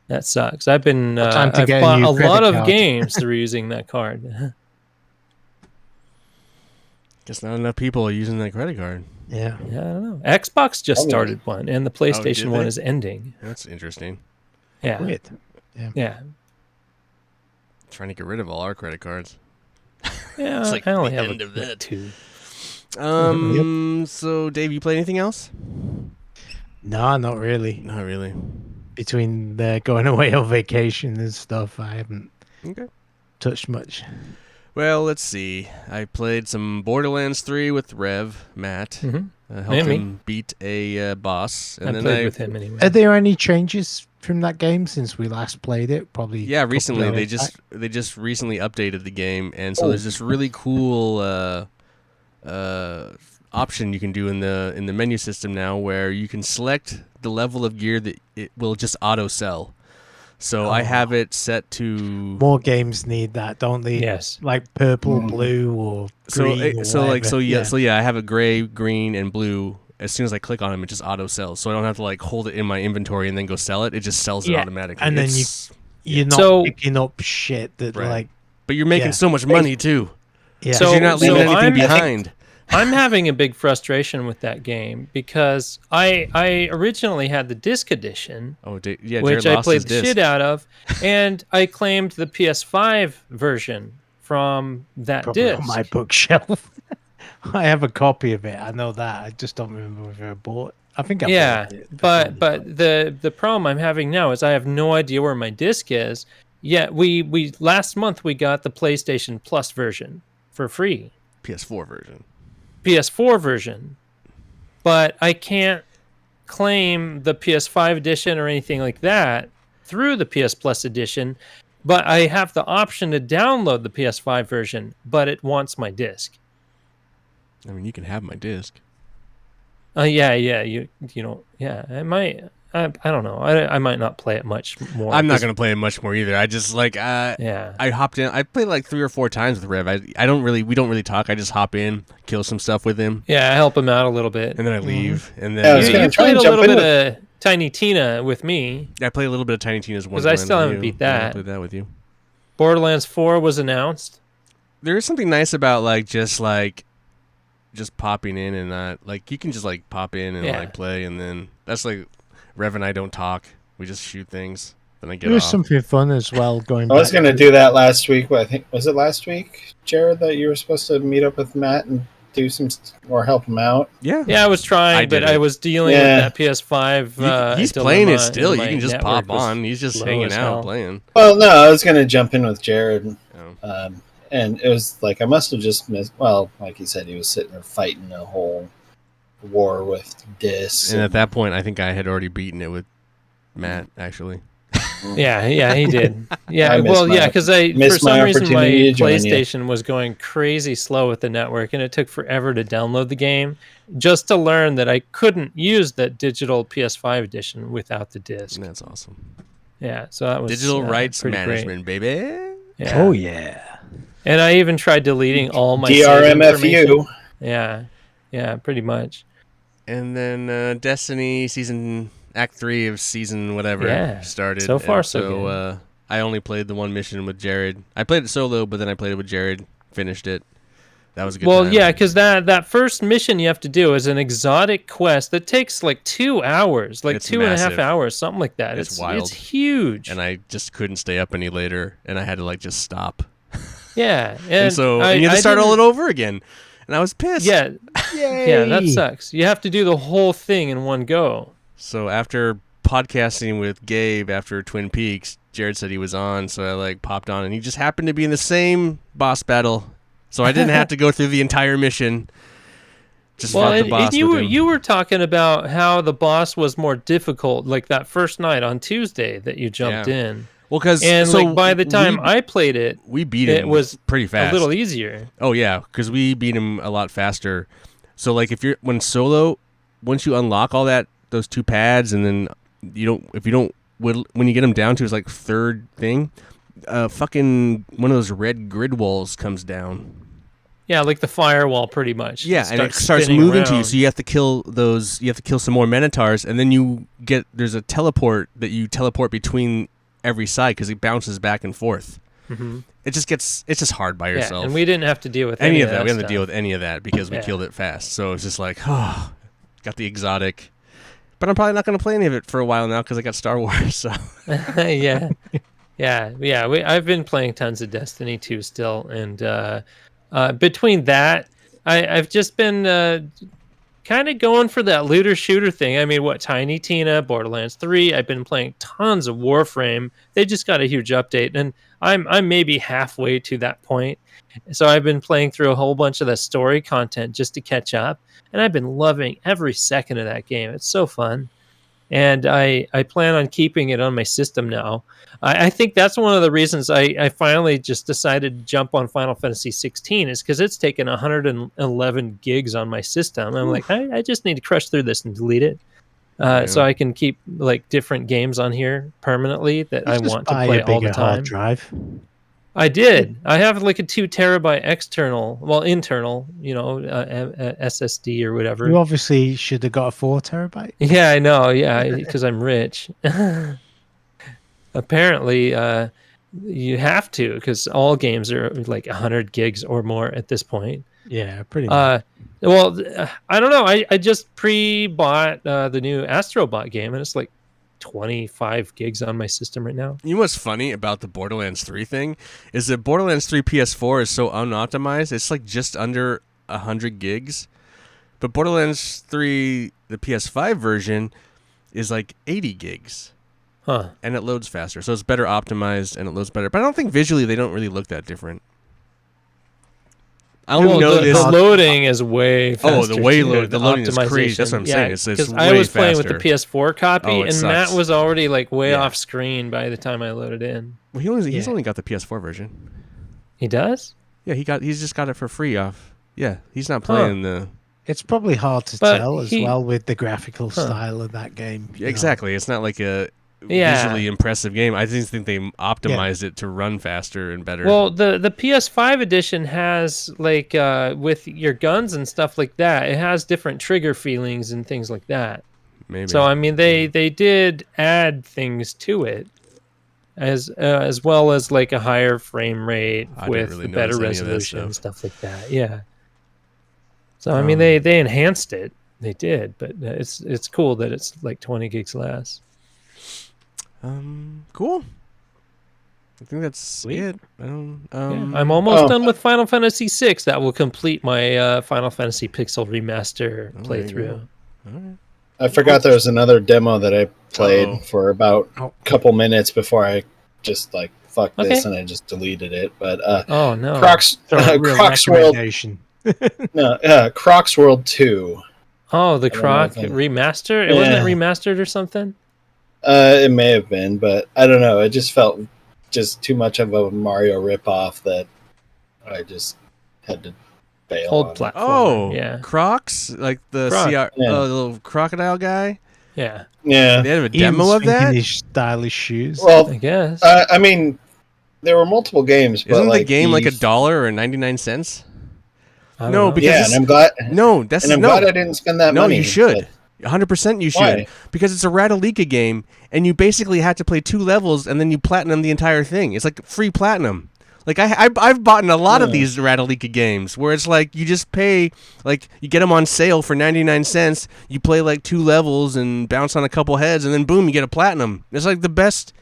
Speaker 3: that sucks. I've been
Speaker 2: time to
Speaker 3: I've
Speaker 2: get a
Speaker 3: bought
Speaker 2: new
Speaker 3: a lot
Speaker 2: credit
Speaker 3: of
Speaker 2: card.
Speaker 3: games through using that card.
Speaker 1: Guess not enough people are using that credit card.
Speaker 2: Yeah.
Speaker 3: Yeah, I don't know. Xbox just
Speaker 4: Oh, yeah.
Speaker 3: started one, and the PlayStation
Speaker 1: did
Speaker 3: one
Speaker 1: they?
Speaker 3: is ending.
Speaker 1: That's interesting.
Speaker 3: Yeah,
Speaker 2: Weird.
Speaker 3: yeah,
Speaker 1: Trying to get rid of all our credit cards.
Speaker 3: yeah.
Speaker 1: It's like
Speaker 3: I only
Speaker 1: the
Speaker 3: have
Speaker 1: end of it.
Speaker 3: two.
Speaker 1: So Dave, you play anything else?
Speaker 2: No, not really.
Speaker 1: Not really.
Speaker 2: Between going away on vacation and stuff, I haven't.
Speaker 1: Okay.
Speaker 2: touched much.
Speaker 1: Well, let's see. I played some Borderlands 3 with Rev, Matt. Helped
Speaker 3: And me.
Speaker 1: him beat a boss. And
Speaker 3: I
Speaker 1: then
Speaker 3: played with him anyway.
Speaker 2: Are there any changes from that game since we last played it? Probably.
Speaker 1: Yeah,
Speaker 2: a couple
Speaker 1: recently
Speaker 2: of
Speaker 1: they
Speaker 2: hours
Speaker 1: just recently updated the game, and so there's this really cool option you can do in the menu system now, where you can select the level of gear that it will just auto sell. So I have it set to
Speaker 2: More games need that, don't they?
Speaker 3: Yes.
Speaker 2: Like purple, blue, or green. or whatever.
Speaker 1: I have a gray, green, and blue. As soon as I click on them, it just auto sells. So I don't have to like hold it in my inventory and then go sell it. It just sells it automatically.
Speaker 2: And then you're not
Speaker 3: So-
Speaker 2: picking up shit that
Speaker 1: Right. But you're making so much money too.
Speaker 2: yeah.
Speaker 3: So-
Speaker 1: You're not leaving anything
Speaker 3: I'm-
Speaker 1: behind.
Speaker 3: I'm having a big frustration with that game because I originally had the disc edition,
Speaker 1: Yeah,
Speaker 3: which
Speaker 1: Jared
Speaker 3: I
Speaker 1: lost
Speaker 3: played
Speaker 1: his
Speaker 3: the
Speaker 1: disc.
Speaker 3: shit out of, and I claimed the PS5 version from that
Speaker 2: Probably
Speaker 3: disc.
Speaker 2: on my bookshelf. I have a copy of it. I know that. I just don't remember whether I bought. I think I
Speaker 3: Yeah,
Speaker 2: bought it.
Speaker 3: but the problem I'm having now is I have no idea where my disc is. Yeah, we last month we got the PlayStation Plus version for free.
Speaker 1: PS4 version.
Speaker 3: PS4 version, but I can't claim the PS5 edition or anything like that through the PS Plus edition, but I have the option to download the PS5 version, but it wants my disc.
Speaker 1: I mean, you can have my disc.
Speaker 3: Yeah, you know, yeah, I don't know. I might not play it much more.
Speaker 1: I'm not gonna play it much more either. I just like
Speaker 3: Yeah.
Speaker 1: I hopped in. I played like 3 or 4 times with Rev. We don't really talk. I just hop in, kill some stuff with him,
Speaker 3: Yeah, I help him out a little bit.
Speaker 1: and then I leave. And
Speaker 4: Yeah, I was
Speaker 1: then
Speaker 4: gonna
Speaker 3: You
Speaker 4: try
Speaker 3: played
Speaker 4: and
Speaker 3: a
Speaker 4: jump
Speaker 3: little
Speaker 4: in
Speaker 3: bit of Tiny Tina with me.
Speaker 1: I play a little bit of Tiny Tina's Wonderland.
Speaker 3: 'Cause I still
Speaker 1: with
Speaker 3: haven't
Speaker 1: you.
Speaker 3: beat
Speaker 1: Yeah, I
Speaker 3: that.
Speaker 1: played that with you.
Speaker 3: Borderlands 4 was announced.
Speaker 1: There is something nice about just popping in and not like you can just like pop in and
Speaker 3: Yeah.
Speaker 1: like play, and then that's like Rev and I don't talk. We just shoot things. Then I get
Speaker 2: There was
Speaker 1: off.
Speaker 2: something fun as well going
Speaker 4: I was
Speaker 2: back
Speaker 4: going to do that last week. I think was it last week, Jared, that you were supposed to meet up with Matt and do some or help him out.
Speaker 1: Yeah.
Speaker 3: Yeah, I was trying,
Speaker 1: I did
Speaker 3: but I
Speaker 1: it.
Speaker 3: was dealing
Speaker 4: Yeah.
Speaker 3: with that PS5.
Speaker 1: He's
Speaker 3: dilemma,
Speaker 1: playing it
Speaker 3: and
Speaker 1: still. You
Speaker 3: my
Speaker 1: can just
Speaker 3: network
Speaker 1: pop
Speaker 3: was
Speaker 1: on. He's just
Speaker 3: slow
Speaker 1: hanging
Speaker 3: as
Speaker 1: out
Speaker 3: hell.
Speaker 1: playing.
Speaker 4: Well, no, I was going to jump in with Jared,
Speaker 1: Oh.
Speaker 4: and it was like I must have just missed. Well, like he said, he was sitting there fighting a whole war with discs.
Speaker 1: And at that point, I think I had already beaten it with Matt, actually.
Speaker 3: Yeah, he did. Yeah,
Speaker 4: I missed my-
Speaker 3: because for
Speaker 4: missed my
Speaker 3: some reason my
Speaker 4: opportunity to join you.
Speaker 3: PlayStation was going crazy slow with the network, and it took forever to download the game, just to learn that I couldn't use that digital PS5 edition without the disc.
Speaker 1: And that's awesome.
Speaker 3: Yeah, so that was
Speaker 1: Digital rights
Speaker 3: pretty great.
Speaker 1: management, baby.
Speaker 3: Yeah.
Speaker 2: Oh yeah.
Speaker 3: And I even tried deleting all my save information.
Speaker 4: DRMFU.
Speaker 3: Yeah, pretty much.
Speaker 1: And then Destiny Act 3 of season whatever
Speaker 3: Yeah,
Speaker 1: started.
Speaker 3: so far
Speaker 1: and
Speaker 3: so good.
Speaker 1: I only played the one mission with Jared. I played it solo, but then I played it with Jared. Finished it. That was a good
Speaker 3: Well,
Speaker 1: time.
Speaker 3: yeah, because that first mission you have to do is an exotic quest that takes like 2 hours, like
Speaker 1: It's
Speaker 3: 2.5
Speaker 1: massive.
Speaker 3: hours, something like that.
Speaker 1: It's wild.
Speaker 3: It's huge.
Speaker 1: And I just couldn't stay up any later, and I had to like just stop.
Speaker 3: Yeah,
Speaker 1: And so you had to start all it over again. And I was pissed.
Speaker 3: Yeah,
Speaker 2: Yay.
Speaker 3: yeah, that sucks. You have to do the whole thing in one go.
Speaker 1: So after podcasting with Gabe after Twin Peaks, Jared said he was on, so I like popped on, and he just happened to be in the same boss battle, so I didn't have to go through the entire mission. Just fought the boss
Speaker 3: you
Speaker 1: with
Speaker 3: were
Speaker 1: him.
Speaker 3: you were talking about how the boss was more difficult, like that first night on Tuesday that you jumped
Speaker 1: Yeah.
Speaker 3: in,
Speaker 1: Well, because
Speaker 3: and like by the time I played it,
Speaker 1: we beat him,
Speaker 3: it was
Speaker 1: pretty fast.
Speaker 3: a little easier.
Speaker 1: Oh yeah, because we beat him a lot faster. So like if you're solo, once you unlock all those 2 pads, and then when you get them down to his like 3rd thing, fucking one of those red grid walls comes down.
Speaker 3: Yeah, like the firewall, pretty much.
Speaker 1: Yeah, and it starts
Speaker 3: spinning
Speaker 1: moving to you,
Speaker 3: around.
Speaker 1: so you have to kill those. You have to kill some more Minotaurs, and then there's a teleport that you teleport between every side because it bounces back and forth.
Speaker 3: Mm-hmm.
Speaker 1: It's just hard by yourself.
Speaker 3: Yeah, and we didn't have to deal with
Speaker 1: any of that. We
Speaker 3: stuff.
Speaker 1: didn't have to deal with any of that because we
Speaker 3: Yeah.
Speaker 1: killed it fast. So it's just like, oh, got the exotic. But I'm probably not going to play any of it for a while now because I got Star Wars. So
Speaker 3: yeah. I've been playing tons of Destiny 2 still, and between that, I've just been kind of going for that looter shooter thing. I mean, what, Tiny Tina, Borderlands 3. I've been playing tons of Warframe. They just got a huge update, and I'm maybe halfway to that point. So I've been playing through a whole bunch of the story content just to catch up, and I've been loving every second of that game. It's so fun. And I plan on keeping it on my system now. I think that's one of the reasons I finally just decided to jump on Final Fantasy 16 is because it's taken 111 gigs on my system. I'm like, I just need to crush through this and delete it, so I can keep like different games on here permanently that I want to play all the time.
Speaker 2: Hard drive.
Speaker 3: I did. I have like a 2 terabyte internal, SSD or whatever.
Speaker 2: You obviously should have got a 4 terabyte.
Speaker 3: Yeah, I know. Yeah, because I'm rich. Apparently, you have to because all games are like 100 gigs or more at this point.
Speaker 2: Yeah, pretty much.
Speaker 3: Well, I don't know. I just pre-bought the new Astrobot game, and it's like 25 gigs on my system right now.
Speaker 1: You know what's funny about the Borderlands 3 thing is that Borderlands 3 PS4 is so unoptimized. It's like just under 100 gigs. But Borderlands 3, the PS5 version, is like 80 gigs.
Speaker 3: Huh.
Speaker 1: And it loads faster. So it's better optimized and it loads better. But I don't think visually they don't really look that different. I only know this.
Speaker 3: The loading is way faster.
Speaker 1: The loading is crazy. That's what I'm saying. It's way
Speaker 3: I was playing
Speaker 1: faster.
Speaker 3: with the PS4 copy, and
Speaker 1: sucks.
Speaker 3: Matt was already like way off screen by the time I loaded in.
Speaker 1: Well, he's only got the PS4 version.
Speaker 3: He does?
Speaker 1: Yeah, he's just got it for free off. Yeah, he's not playing the.
Speaker 2: It's probably hard to tell as well with the graphical style of that game.
Speaker 1: Yeah, exactly. It's not like a visually impressive game. I just think they optimized it to run faster and better.
Speaker 3: Well, the PS5 edition has like with your guns and stuff like that, it has different trigger feelings and things like that.
Speaker 1: Maybe.
Speaker 3: So I mean, they did add things to it, as well as like a higher frame rate with
Speaker 1: really
Speaker 3: better
Speaker 1: notice any of that
Speaker 3: resolution and
Speaker 1: stuff.
Speaker 3: stuff like that. Yeah. So I mean, they enhanced it. They did, but it's cool that it's like 20 gigs less.
Speaker 1: Cool. I think that's it.
Speaker 3: I'm almost done with Final Fantasy VI. That will complete my Final Fantasy Pixel Remaster playthrough.
Speaker 4: I forgot there was another demo that I played for about a couple minutes before I just like fuck this and I just deleted it. But
Speaker 3: oh no,
Speaker 4: Croc's World. Croc's World 2.
Speaker 3: Oh, the Croc remaster. It wasn't it remastered or something.
Speaker 4: It may have been, but I don't know. It just felt just too much of a Mario ripoff that I just had to bail on.
Speaker 3: Platform.
Speaker 1: Oh,
Speaker 3: yeah.
Speaker 1: Crocs, like the the little crocodile guy.
Speaker 3: Yeah.
Speaker 4: Yeah.
Speaker 1: They have a demo of that.
Speaker 2: His stylish shoes.
Speaker 4: Well,
Speaker 3: I guess.
Speaker 4: I mean, there were multiple games.
Speaker 1: Isn't
Speaker 4: but
Speaker 1: the game like $1 or 99 cents?
Speaker 3: No,
Speaker 1: because
Speaker 4: and I'm glad.
Speaker 1: No, that's
Speaker 4: and I'm glad I didn't spend that money.
Speaker 1: No, you should. 100% you should.
Speaker 4: Why?
Speaker 1: Because it's a Ratalika game, and you basically have to play 2 levels, and then you platinum the entire thing. It's like free platinum. Like I've bought in a lot of these Ratalika games where it's like you just pay, like you get them on sale for 99 cents. You play like 2 levels and bounce on a couple heads, and then boom, you get a platinum. It's like the best.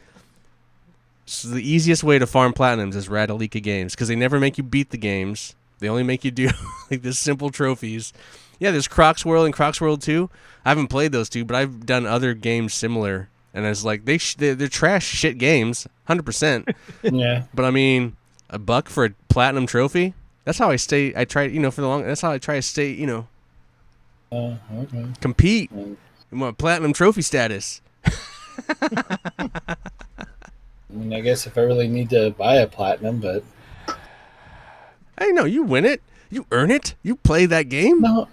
Speaker 1: It's the easiest way to farm platinums is Ratalika games because they never make you beat the games. They only make you do like this simple trophies. Yeah, there's Croc's World and Croc's World 2. I haven't played those two, but I've done other games similar, and it's like they're trash shit games, 100%.
Speaker 4: Yeah.
Speaker 1: But I mean, $1 for a platinum trophy. That's how I stay. I try, for the long. That's how I try to stay.
Speaker 4: Okay.
Speaker 1: Compete. In my platinum trophy status.
Speaker 4: I mean, I guess if I really need to buy a platinum, but
Speaker 1: I know you win it. You earn it. You play that game.
Speaker 4: No,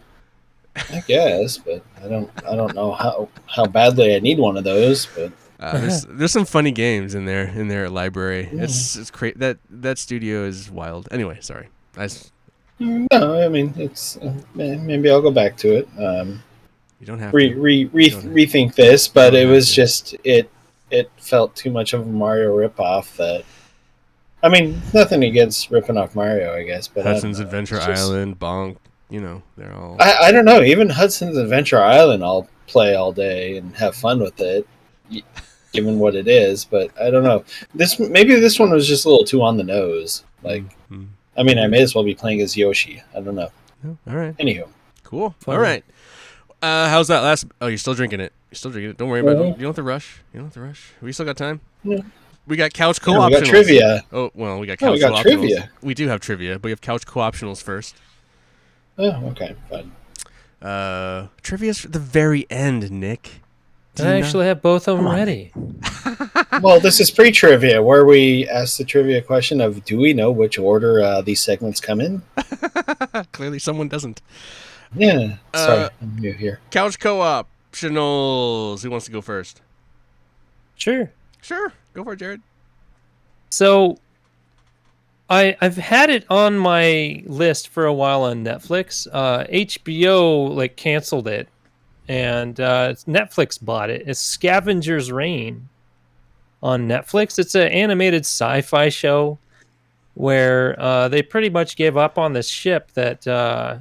Speaker 4: I guess, but I don't know how badly I need one of those. But
Speaker 1: there's some funny games in their library. Yeah. It's crazy. That studio is wild. Anyway, sorry.
Speaker 4: No, I mean it's maybe I'll go back to it.
Speaker 1: You don't have
Speaker 4: to rethink this, but it was just it felt too much of a Mario ripoff. That I mean, nothing against ripping off Mario, I guess, but
Speaker 1: Hudson's Adventure Island, Bonk. They're all.
Speaker 4: I don't know. Even Hudson's Adventure Island, I'll play all day and have fun with it, given what it is. But I don't know. Maybe this one was just a little too on the nose. Like, I mean, I may as well be playing as Yoshi. I don't know.
Speaker 1: Oh, all right.
Speaker 4: Anywho,
Speaker 1: cool. All right. How's that last? Oh, you're still drinking it. You're still drinking it. Don't worry about it.
Speaker 4: Mhm.
Speaker 1: You don't have to rush. You don't have to rush. We still got time.
Speaker 4: Yeah.
Speaker 1: We got couch
Speaker 4: Yeah, we got
Speaker 1: co-optionals.
Speaker 4: trivia.
Speaker 1: Oh, well, we got
Speaker 4: Oh, we
Speaker 1: couch
Speaker 4: got
Speaker 1: co-optionals.
Speaker 4: trivia.
Speaker 1: We do have trivia, but we have couch co-optionals first.
Speaker 4: Oh, okay, fine.
Speaker 1: Trivia's at the very end, Nick. Do
Speaker 3: I
Speaker 1: you
Speaker 3: actually have both of them
Speaker 2: Come on,
Speaker 3: ready.
Speaker 4: Well, this is pre-trivia, where we ask the trivia question of, do we know which order these segments come in?
Speaker 1: not? Clearly, someone doesn't.
Speaker 4: Yeah. Sorry, I'm new here.
Speaker 1: Couch co-optionals. Who wants to go first?
Speaker 3: Sure.
Speaker 1: Sure, go for it, Jared.
Speaker 3: So I've had it on my list for a while on Netflix. HBO like canceled it, and Netflix bought it. It's Scavenger's Reign on Netflix. It's an animated sci-fi show where they pretty much gave up on this ship that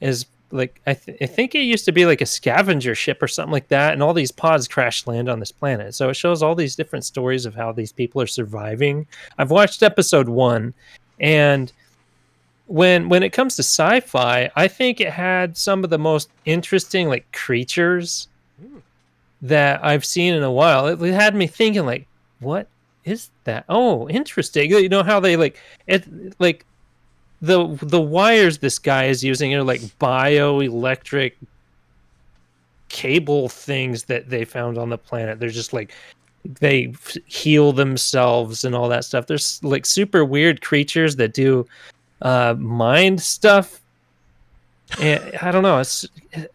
Speaker 3: is like I think it used to be like a scavenger ship or something like that, and all these pods crash land on this planet. So it shows all these different stories of how these people are surviving. I've watched episode 1, and when it comes to sci-fi, I think it had some of the most interesting like creatures that I've seen in a while. It had me thinking like, what is that? Oh, interesting. You know how they like it like the wires this guy is using are like bioelectric cable things that they found on the planet. They're just like they heal themselves and all that stuff. There's like super weird creatures that do mind stuff. And I don't know. It's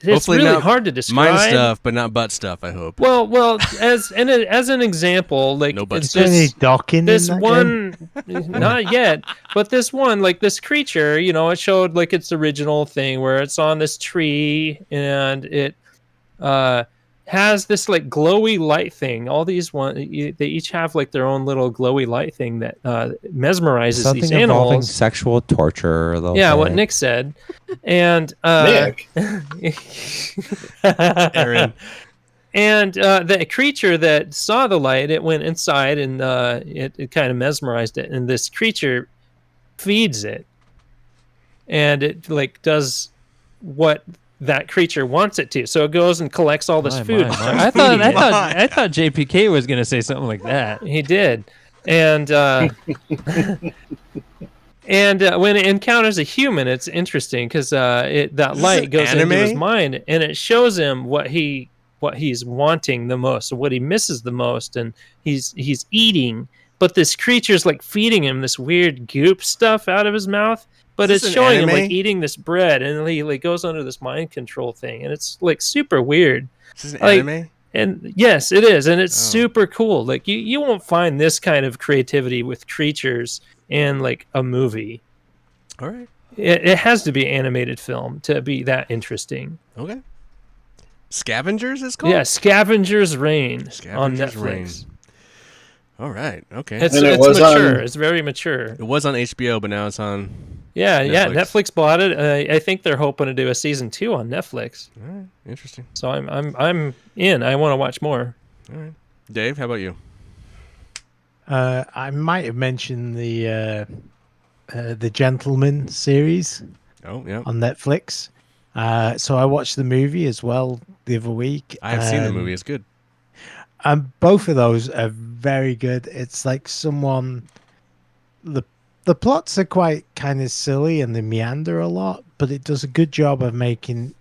Speaker 1: Hopefully
Speaker 3: really
Speaker 1: not
Speaker 3: hard to describe.
Speaker 1: Mind stuff, but not butt stuff. I hope.
Speaker 3: Well, as an example, like
Speaker 1: No butt
Speaker 2: Is
Speaker 3: it's
Speaker 2: there any
Speaker 3: this
Speaker 2: docking
Speaker 3: this
Speaker 2: in that
Speaker 3: one
Speaker 2: game?
Speaker 3: not yet, but this one, like this creature, you know, it showed like its original thing where it's on this tree and it has this like glowy light thing. All these they each have like their own little glowy light thing that mesmerizes
Speaker 5: Something
Speaker 3: these
Speaker 5: involving
Speaker 3: animals.
Speaker 5: sexual torture. A little
Speaker 3: Yeah,
Speaker 5: bit.
Speaker 3: what Nick said. And
Speaker 4: Nick.
Speaker 1: Aaron.
Speaker 3: And the creature that saw the light, it went inside and it kind of mesmerized it. And this creature feeds it, and it like does what that creature wants it to. So it goes and collects all this food. and starts
Speaker 5: I
Speaker 3: feeding it.
Speaker 5: thought JPK was gonna say something like that.
Speaker 3: He did, and and when it encounters a human, it's interesting because that light
Speaker 1: an
Speaker 3: goes into his
Speaker 1: anime?
Speaker 3: mind and it shows him what he's wanting the most, what he misses the most, and he's eating. But this creature's like feeding him this weird goop stuff out of his mouth. But
Speaker 1: Is
Speaker 3: it's
Speaker 1: this an
Speaker 3: showing him
Speaker 1: anime?
Speaker 3: like eating this bread, and he like goes under this mind control thing, and it's like super weird.
Speaker 1: Is this an
Speaker 3: Like,
Speaker 1: anime?
Speaker 3: And yes, it is, and it's
Speaker 1: Oh.
Speaker 3: super cool. Like you won't find this kind of creativity with creatures in like a movie.
Speaker 1: All right.
Speaker 3: It has to be animated film to be that interesting.
Speaker 1: Okay. Scavengers is called.
Speaker 3: Yeah, Scavenger's Reign on
Speaker 1: Scavenger's
Speaker 3: Netflix.
Speaker 1: Reign. All right. Okay.
Speaker 3: It's
Speaker 4: And it
Speaker 3: it's
Speaker 4: was
Speaker 3: mature.
Speaker 4: on-
Speaker 3: It's very mature.
Speaker 1: It was on HBO, but now it's on.
Speaker 3: Yeah,
Speaker 1: Netflix.
Speaker 3: Netflix bought it. I think they're hoping to do a season 2 on Netflix.
Speaker 1: All right. Interesting.
Speaker 3: So I'm in. I want to watch more.
Speaker 1: All right. Dave, how about you?
Speaker 2: I might have mentioned the Gentleman series
Speaker 1: Oh, yeah.
Speaker 2: on Netflix. So I watched the movie as well the other week.
Speaker 1: I have seen the
Speaker 2: and-
Speaker 1: movie. It's good.
Speaker 2: And both of those are very good. It's like the plots are quite kind of silly and they meander a lot, but it does a good job of making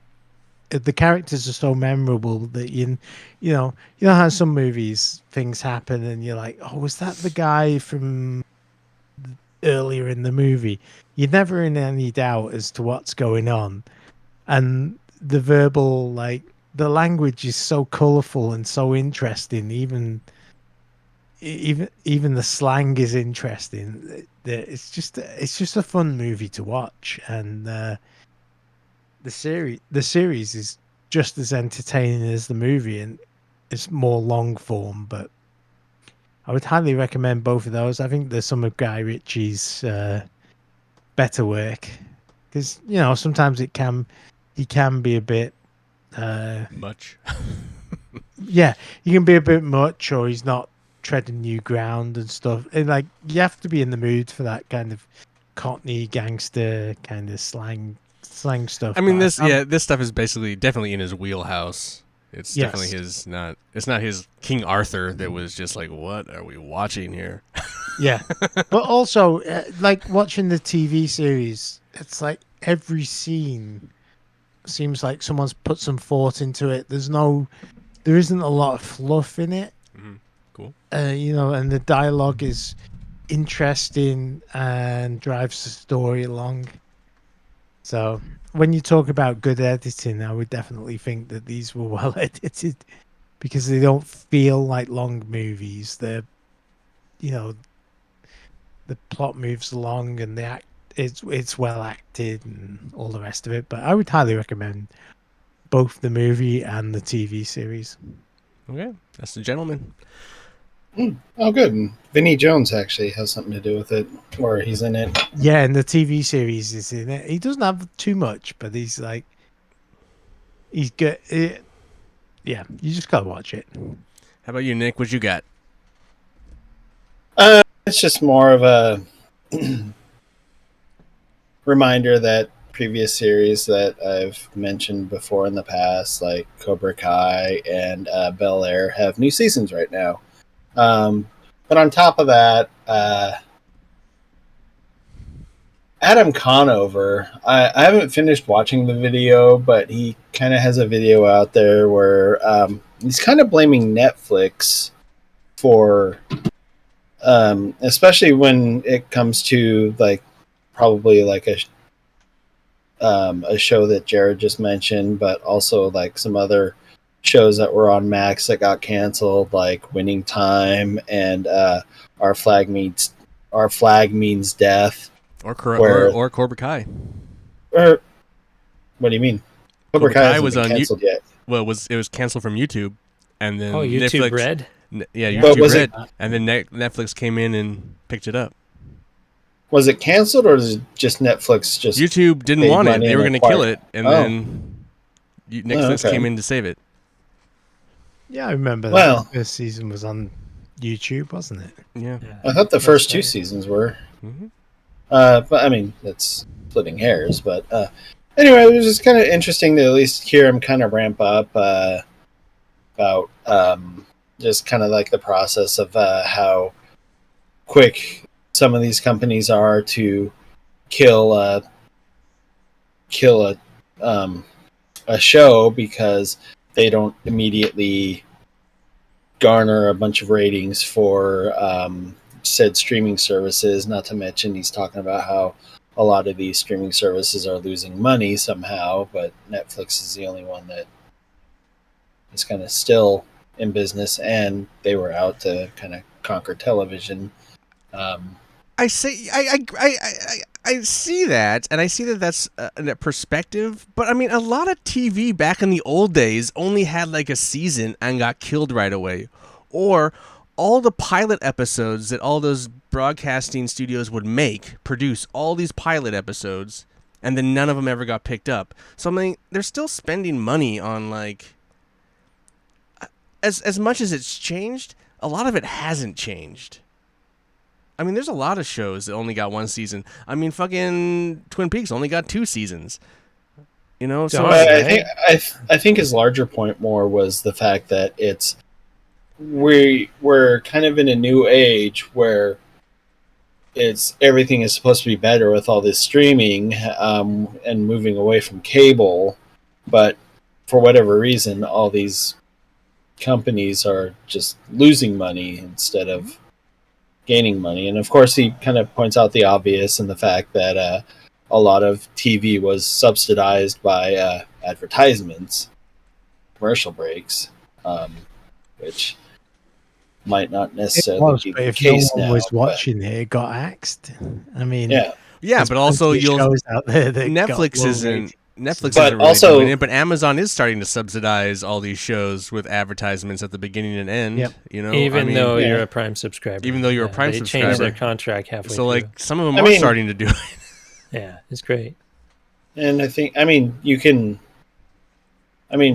Speaker 2: the characters are so memorable that you know how some movies things happen and you're like, oh, was that the guy from earlier in the movie? You're never in any doubt as to what's going on, and the verbal like. The language is so colorful and so interesting. Even the slang is interesting. It's just a fun movie to watch, and the series is just as entertaining as the movie, and it's more long form. But I would highly recommend both of those. I think there's some of Guy Ritchie's better work, because sometimes he can be a bit.
Speaker 1: Much.
Speaker 2: Yeah, he can be a bit much, or he's not treading new ground and stuff. And like, you have to be in the mood for that kind of Cockney gangster kind of slang slang stuff.
Speaker 1: I mean,
Speaker 2: but
Speaker 1: this stuff is definitely in his wheelhouse. It's definitely
Speaker 2: Yes.
Speaker 1: it's not his King Arthur that was just like, what are we watching here?
Speaker 2: Yeah, but also like watching the TV series, it's like every scene seems like someone's put some thought into it. There isn't a lot of fluff in it,
Speaker 1: Cool.
Speaker 2: and the dialogue is interesting and drives the story along. So when you talk about good editing, I would definitely think that these were well edited because they don't feel like long movies. You know, the plot moves along and the act it's well acted and all the rest of it. But I would highly recommend both the movie and the TV series.
Speaker 1: Okay, that's the gentleman.
Speaker 4: Oh, good. And Vinny Jones actually has something to do with it, or he's in it.
Speaker 2: Yeah, and the TV series is in it. He doesn't have too much, but he's good. Yeah, you just gotta watch it.
Speaker 1: How about you, Nick? What you got?
Speaker 4: It's just more of a reminder that previous series that I've mentioned before in the past, like Cobra Kai and Bel Air, have new seasons right now. But on top of that, Adam Conover, I haven't finished watching the video, but he kind of has a video out there where he's kind of blaming Netflix for, especially when it comes to like probably like a show that Jared just mentioned, but also like some other shows that were on Max that got canceled, like Winning Time and Our Flag Means Death.
Speaker 1: Or
Speaker 4: Where-
Speaker 1: Cobra Kai.
Speaker 4: Or what do you mean? Cobra Kai hasn't
Speaker 1: was
Speaker 4: been
Speaker 1: on
Speaker 4: canceled yet.
Speaker 1: Well, it was canceled from YouTube, and then
Speaker 3: YouTube
Speaker 1: Netflix,
Speaker 3: Red.
Speaker 1: Yeah,
Speaker 4: But
Speaker 1: YouTube
Speaker 4: was
Speaker 1: Red,
Speaker 4: it-
Speaker 1: and then Netflix came in and picked it up.
Speaker 4: Was it canceled or is it just Netflix just
Speaker 1: YouTube didn't
Speaker 4: paid
Speaker 1: want it;
Speaker 4: money
Speaker 1: they
Speaker 4: and
Speaker 1: were going to kill
Speaker 4: acquired
Speaker 1: it, and
Speaker 4: Oh.
Speaker 1: then Netflix
Speaker 4: okay.
Speaker 1: came in to save it.
Speaker 2: Yeah, I remember that.
Speaker 4: Well-
Speaker 2: The first season was on YouTube, wasn't it?
Speaker 1: Yeah.
Speaker 4: I thought the first two
Speaker 3: right.
Speaker 4: seasons were.
Speaker 1: hmm
Speaker 4: But I mean, that's splitting hairs. But anyway, it was just kind of interesting to at least hear him kind of ramp up about just kind of like the process of how quick some of these companies are to kill a show because they don't immediately garner a bunch of ratings for said streaming services. Not to mention, he's talking about how a lot of these streaming services are losing money somehow, but Netflix is the only one that is kind of still in business, and they were out to kind of conquer television.
Speaker 1: I see that, and I see that that's a perspective. But I mean, a lot of TV back in the old days only had like a season and got killed right away, or all the pilot episodes that all those broadcasting studios would produce all these pilot episodes, and then none of them ever got picked up. So I mean, they're still spending money on like as much as it's changed. A lot of it hasn't changed. I mean, there's a lot of shows that only got one season. I mean, fucking Twin Peaks only got 2 seasons. You know, so
Speaker 3: Darn.
Speaker 4: I think his larger point more was the fact that we're kind of in a new age where everything is supposed to be better with all this streaming and moving away from cable, but for whatever reason, all these companies are just losing money instead of gaining money. And of course, he kind of points out the obvious and the fact that a lot of TV was subsidized by advertisements, commercial breaks, which might not necessarily be
Speaker 2: But
Speaker 4: the
Speaker 2: if
Speaker 4: case
Speaker 2: no one
Speaker 4: now.
Speaker 2: was
Speaker 4: but
Speaker 2: watching it got axed. I mean,
Speaker 4: yeah,
Speaker 1: yeah,
Speaker 2: there's
Speaker 1: but also
Speaker 2: plenty of shows out there that got
Speaker 1: Netflix
Speaker 2: low
Speaker 1: isn't
Speaker 2: ratings.
Speaker 1: Netflix
Speaker 4: But
Speaker 1: isn't really
Speaker 4: also-
Speaker 1: doing it, but Amazon is starting to subsidize all these shows with advertisements at the beginning and end.
Speaker 2: Yep.
Speaker 1: You know,
Speaker 3: Even
Speaker 1: I mean,
Speaker 3: though
Speaker 4: yeah.
Speaker 3: you're a Prime subscriber.
Speaker 1: Even though you're a Prime
Speaker 3: they
Speaker 1: subscriber.
Speaker 3: changed their contract halfway
Speaker 1: so
Speaker 3: through.
Speaker 1: like some of them
Speaker 4: I
Speaker 1: are
Speaker 4: mean-
Speaker 1: starting to do it.
Speaker 3: Yeah, it's great.
Speaker 4: and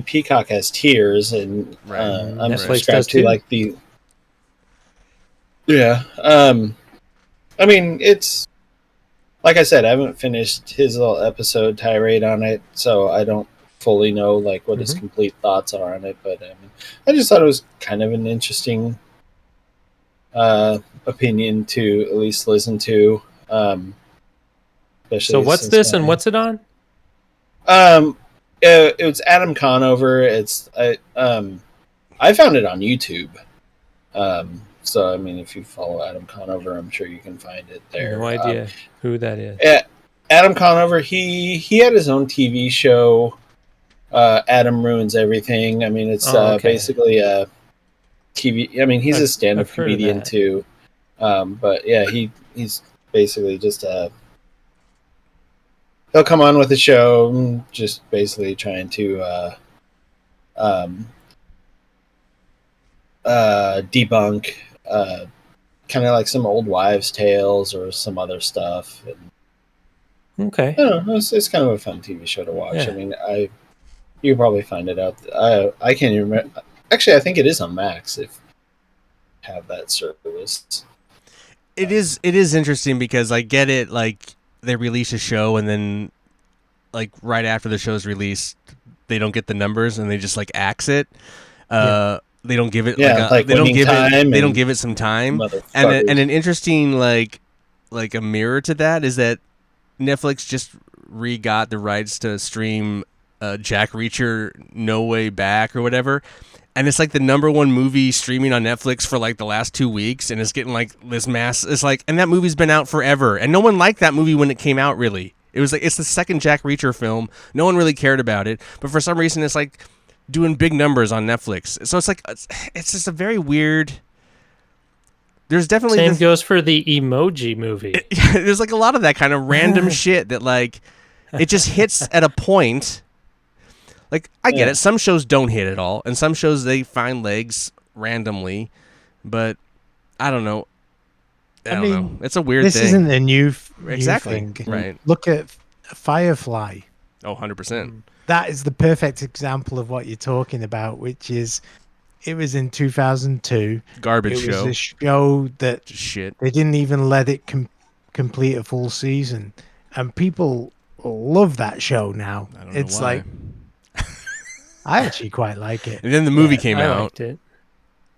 Speaker 4: Peacock has tiers, and
Speaker 1: Right.
Speaker 4: I'm
Speaker 3: Netflix
Speaker 4: subscribed
Speaker 3: does
Speaker 4: to
Speaker 3: too.
Speaker 4: like the. Yeah, I mean like I said, I haven't finished his little episode tirade on it, so I don't fully know like what his complete thoughts are on it. But I mean, I just thought it was kind of an interesting opinion to at least listen to.
Speaker 3: So what's this and what's it on?
Speaker 4: It was Adam Conover. I found it on YouTube. So I mean, if you follow Adam Conover, I'm sure you can find it there.
Speaker 3: No idea who that is.
Speaker 4: Adam Conover. He had his own TV show. Adam Ruins Everything. I mean, it's basically a TV. I mean, he's a stand-up comedian too. But yeah, he's basically just he'll come on with a show, just basically trying to debunk kind of like some old wives' tales or some other stuff. And,
Speaker 3: okay,
Speaker 4: I don't know, it's kind of a fun TV show to watch.
Speaker 3: Yeah.
Speaker 4: I mean, you can probably find it out. I can't even remember. Actually, I think it is on Max if you have that service.
Speaker 1: It is interesting because I get it, like they release a show and then like right after the show's released they don't get the numbers and they just like axe it. They don't give it they don't give it some time. And an interesting like a mirror to that is that Netflix just re-got the rights to stream Jack Reacher No Way Back or whatever. And it's like the #1 movie streaming on Netflix for like the last 2 weeks, and it's getting like this mass. It's like, and that movie's been out forever, and no one liked that movie when it came out. Really, it was like it's the second Jack Reacher film. No one really cared about it, but for some reason, it's like doing big numbers on Netflix. So it's like it's just a very weird. There's definitely
Speaker 3: same goes for the Emoji Movie.
Speaker 1: There's like a lot of that kind of random shit that like it just hits at a point. Like, I get it. Some shows don't hit at all, and some shows they find legs randomly, but I don't know. I don't know. It's a weird thing.
Speaker 2: This isn't a new thing.
Speaker 1: Right.
Speaker 2: Look at Firefly.
Speaker 1: Oh, 100%.
Speaker 2: That is the perfect example of what you're talking about, which is it was in 2002.
Speaker 1: Garbage show.
Speaker 2: It was a show that
Speaker 1: shit.
Speaker 2: They didn't even let it complete a full season, and people love that show now.
Speaker 1: I don't know why.
Speaker 2: Like I actually quite like it.
Speaker 1: And then the movie came out,
Speaker 3: and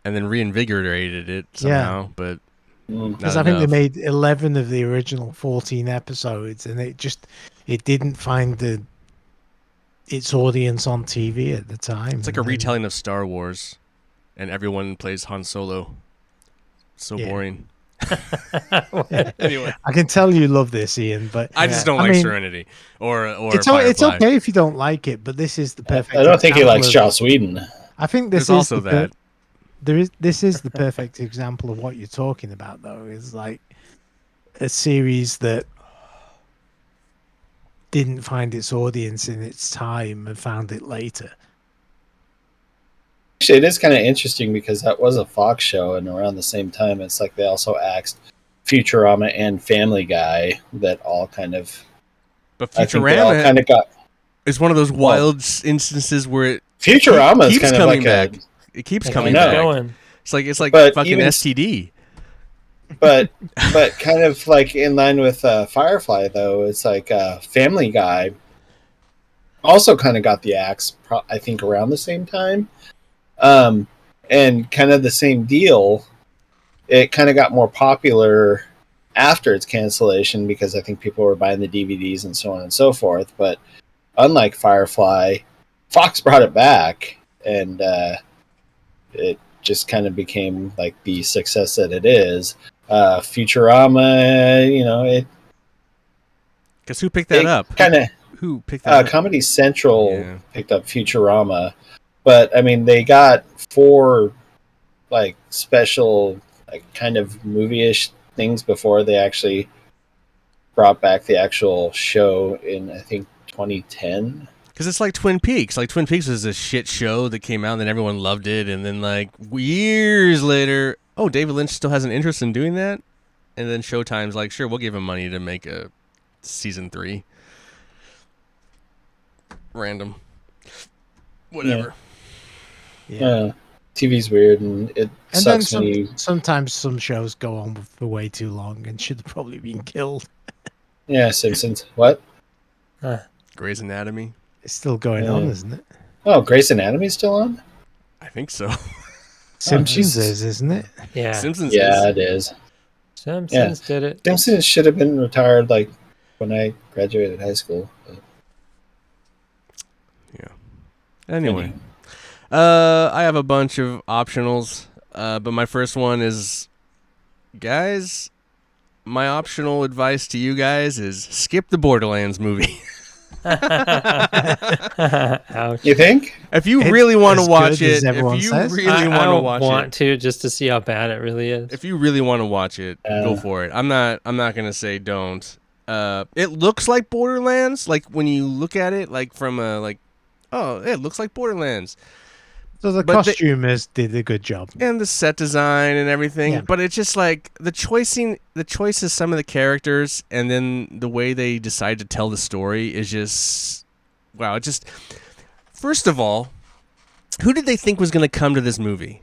Speaker 1: then reinvigorated it somehow. But
Speaker 2: because I think they made 11 of the original 14 episodes, and it didn't find its audience on TV at the time.
Speaker 1: It's like a retelling of Star Wars, and everyone plays Han Solo. So boring.
Speaker 2: Anyway, I can tell you love this, Ian, but
Speaker 1: I just don't like Serenity or
Speaker 2: it's okay if you don't like it, but this is the perfect.
Speaker 4: I don't think he likes Joss Whedon.
Speaker 2: I think this is
Speaker 1: also that.
Speaker 2: This is the perfect example of what you're talking about, though. Is like a series that didn't find its audience in its time and found it later.
Speaker 4: Actually, it is kind of interesting because that was a Fox show, and around the same time, it's like they also axed Futurama and Family Guy that all kind of.
Speaker 1: But Futurama
Speaker 4: kind of got.
Speaker 1: It's one of those wild instances where it
Speaker 4: Futurama
Speaker 1: keeps
Speaker 4: is kind
Speaker 1: coming
Speaker 4: of like
Speaker 1: back. It keeps coming back. It's like
Speaker 4: but
Speaker 1: fucking STD.
Speaker 4: But kind of like in line with Firefly, though, it's like Family Guy also kind of got the axe, I think, around the same time. And kind of the same deal. It kind of got more popular after its cancellation because I think people were buying the DVDs and so on and so forth. But unlike Firefly, Fox brought it back, and it just kind of became like the success that it is. Futurama, it.
Speaker 1: Because who picked that up? Who picked that up?
Speaker 4: Comedy Central picked up Futurama. But I mean, they got 4 like special, like kind of movie-ish things before they actually brought back the actual show in, I think, 2010.
Speaker 1: Because it's like Twin Peaks. Like Twin Peaks was a shit show that came out, and then everyone loved it, and then like years later, oh, David Lynch still has an interest in doing that, and then Showtime's like, sure, we'll give him money to make a season 3. Random. Whatever.
Speaker 4: Yeah. TV's weird, and it sucks when
Speaker 2: sometimes some shows go on for way too long and should have probably been killed.
Speaker 4: Yeah, Simpsons. What?
Speaker 1: Grey's Anatomy.
Speaker 2: It's still going on, isn't it?
Speaker 4: Oh, Grey's Anatomy's still on?
Speaker 1: I think so.
Speaker 2: Simpsons
Speaker 4: Jesus.
Speaker 2: is, isn't it?
Speaker 3: Yeah.
Speaker 1: Simpsons
Speaker 4: Yeah,
Speaker 1: is.
Speaker 4: it is.
Speaker 3: Simpsons did it.
Speaker 4: Simpsons should have been retired like when I graduated high school. But
Speaker 1: Anyway. I have a bunch of optionals, but my first one is, guys, my optional advice to you guys is skip the Borderlands movie.
Speaker 3: Ouch.
Speaker 4: you think?
Speaker 1: If you
Speaker 2: It's
Speaker 1: really want to
Speaker 2: as
Speaker 1: watch
Speaker 2: good as
Speaker 1: it, if
Speaker 2: everyone
Speaker 1: you
Speaker 2: says.
Speaker 1: really
Speaker 3: I
Speaker 1: want to
Speaker 3: don't
Speaker 1: watch
Speaker 3: want
Speaker 1: it,
Speaker 3: to just to see how bad it really is.
Speaker 1: if you really want to watch it, go for it. I'm not gonna say don't. It looks like Borderlands, like when you look at it, like from a like, oh, it looks like Borderlands.
Speaker 2: So the
Speaker 1: But
Speaker 2: costumers did a good job.
Speaker 1: And the set design and everything,
Speaker 2: Yeah.
Speaker 1: but it's just like the choice of some of the characters, and then the way they decide to tell the story is just, wow. It just, first of all, who did they think was going to come to this movie?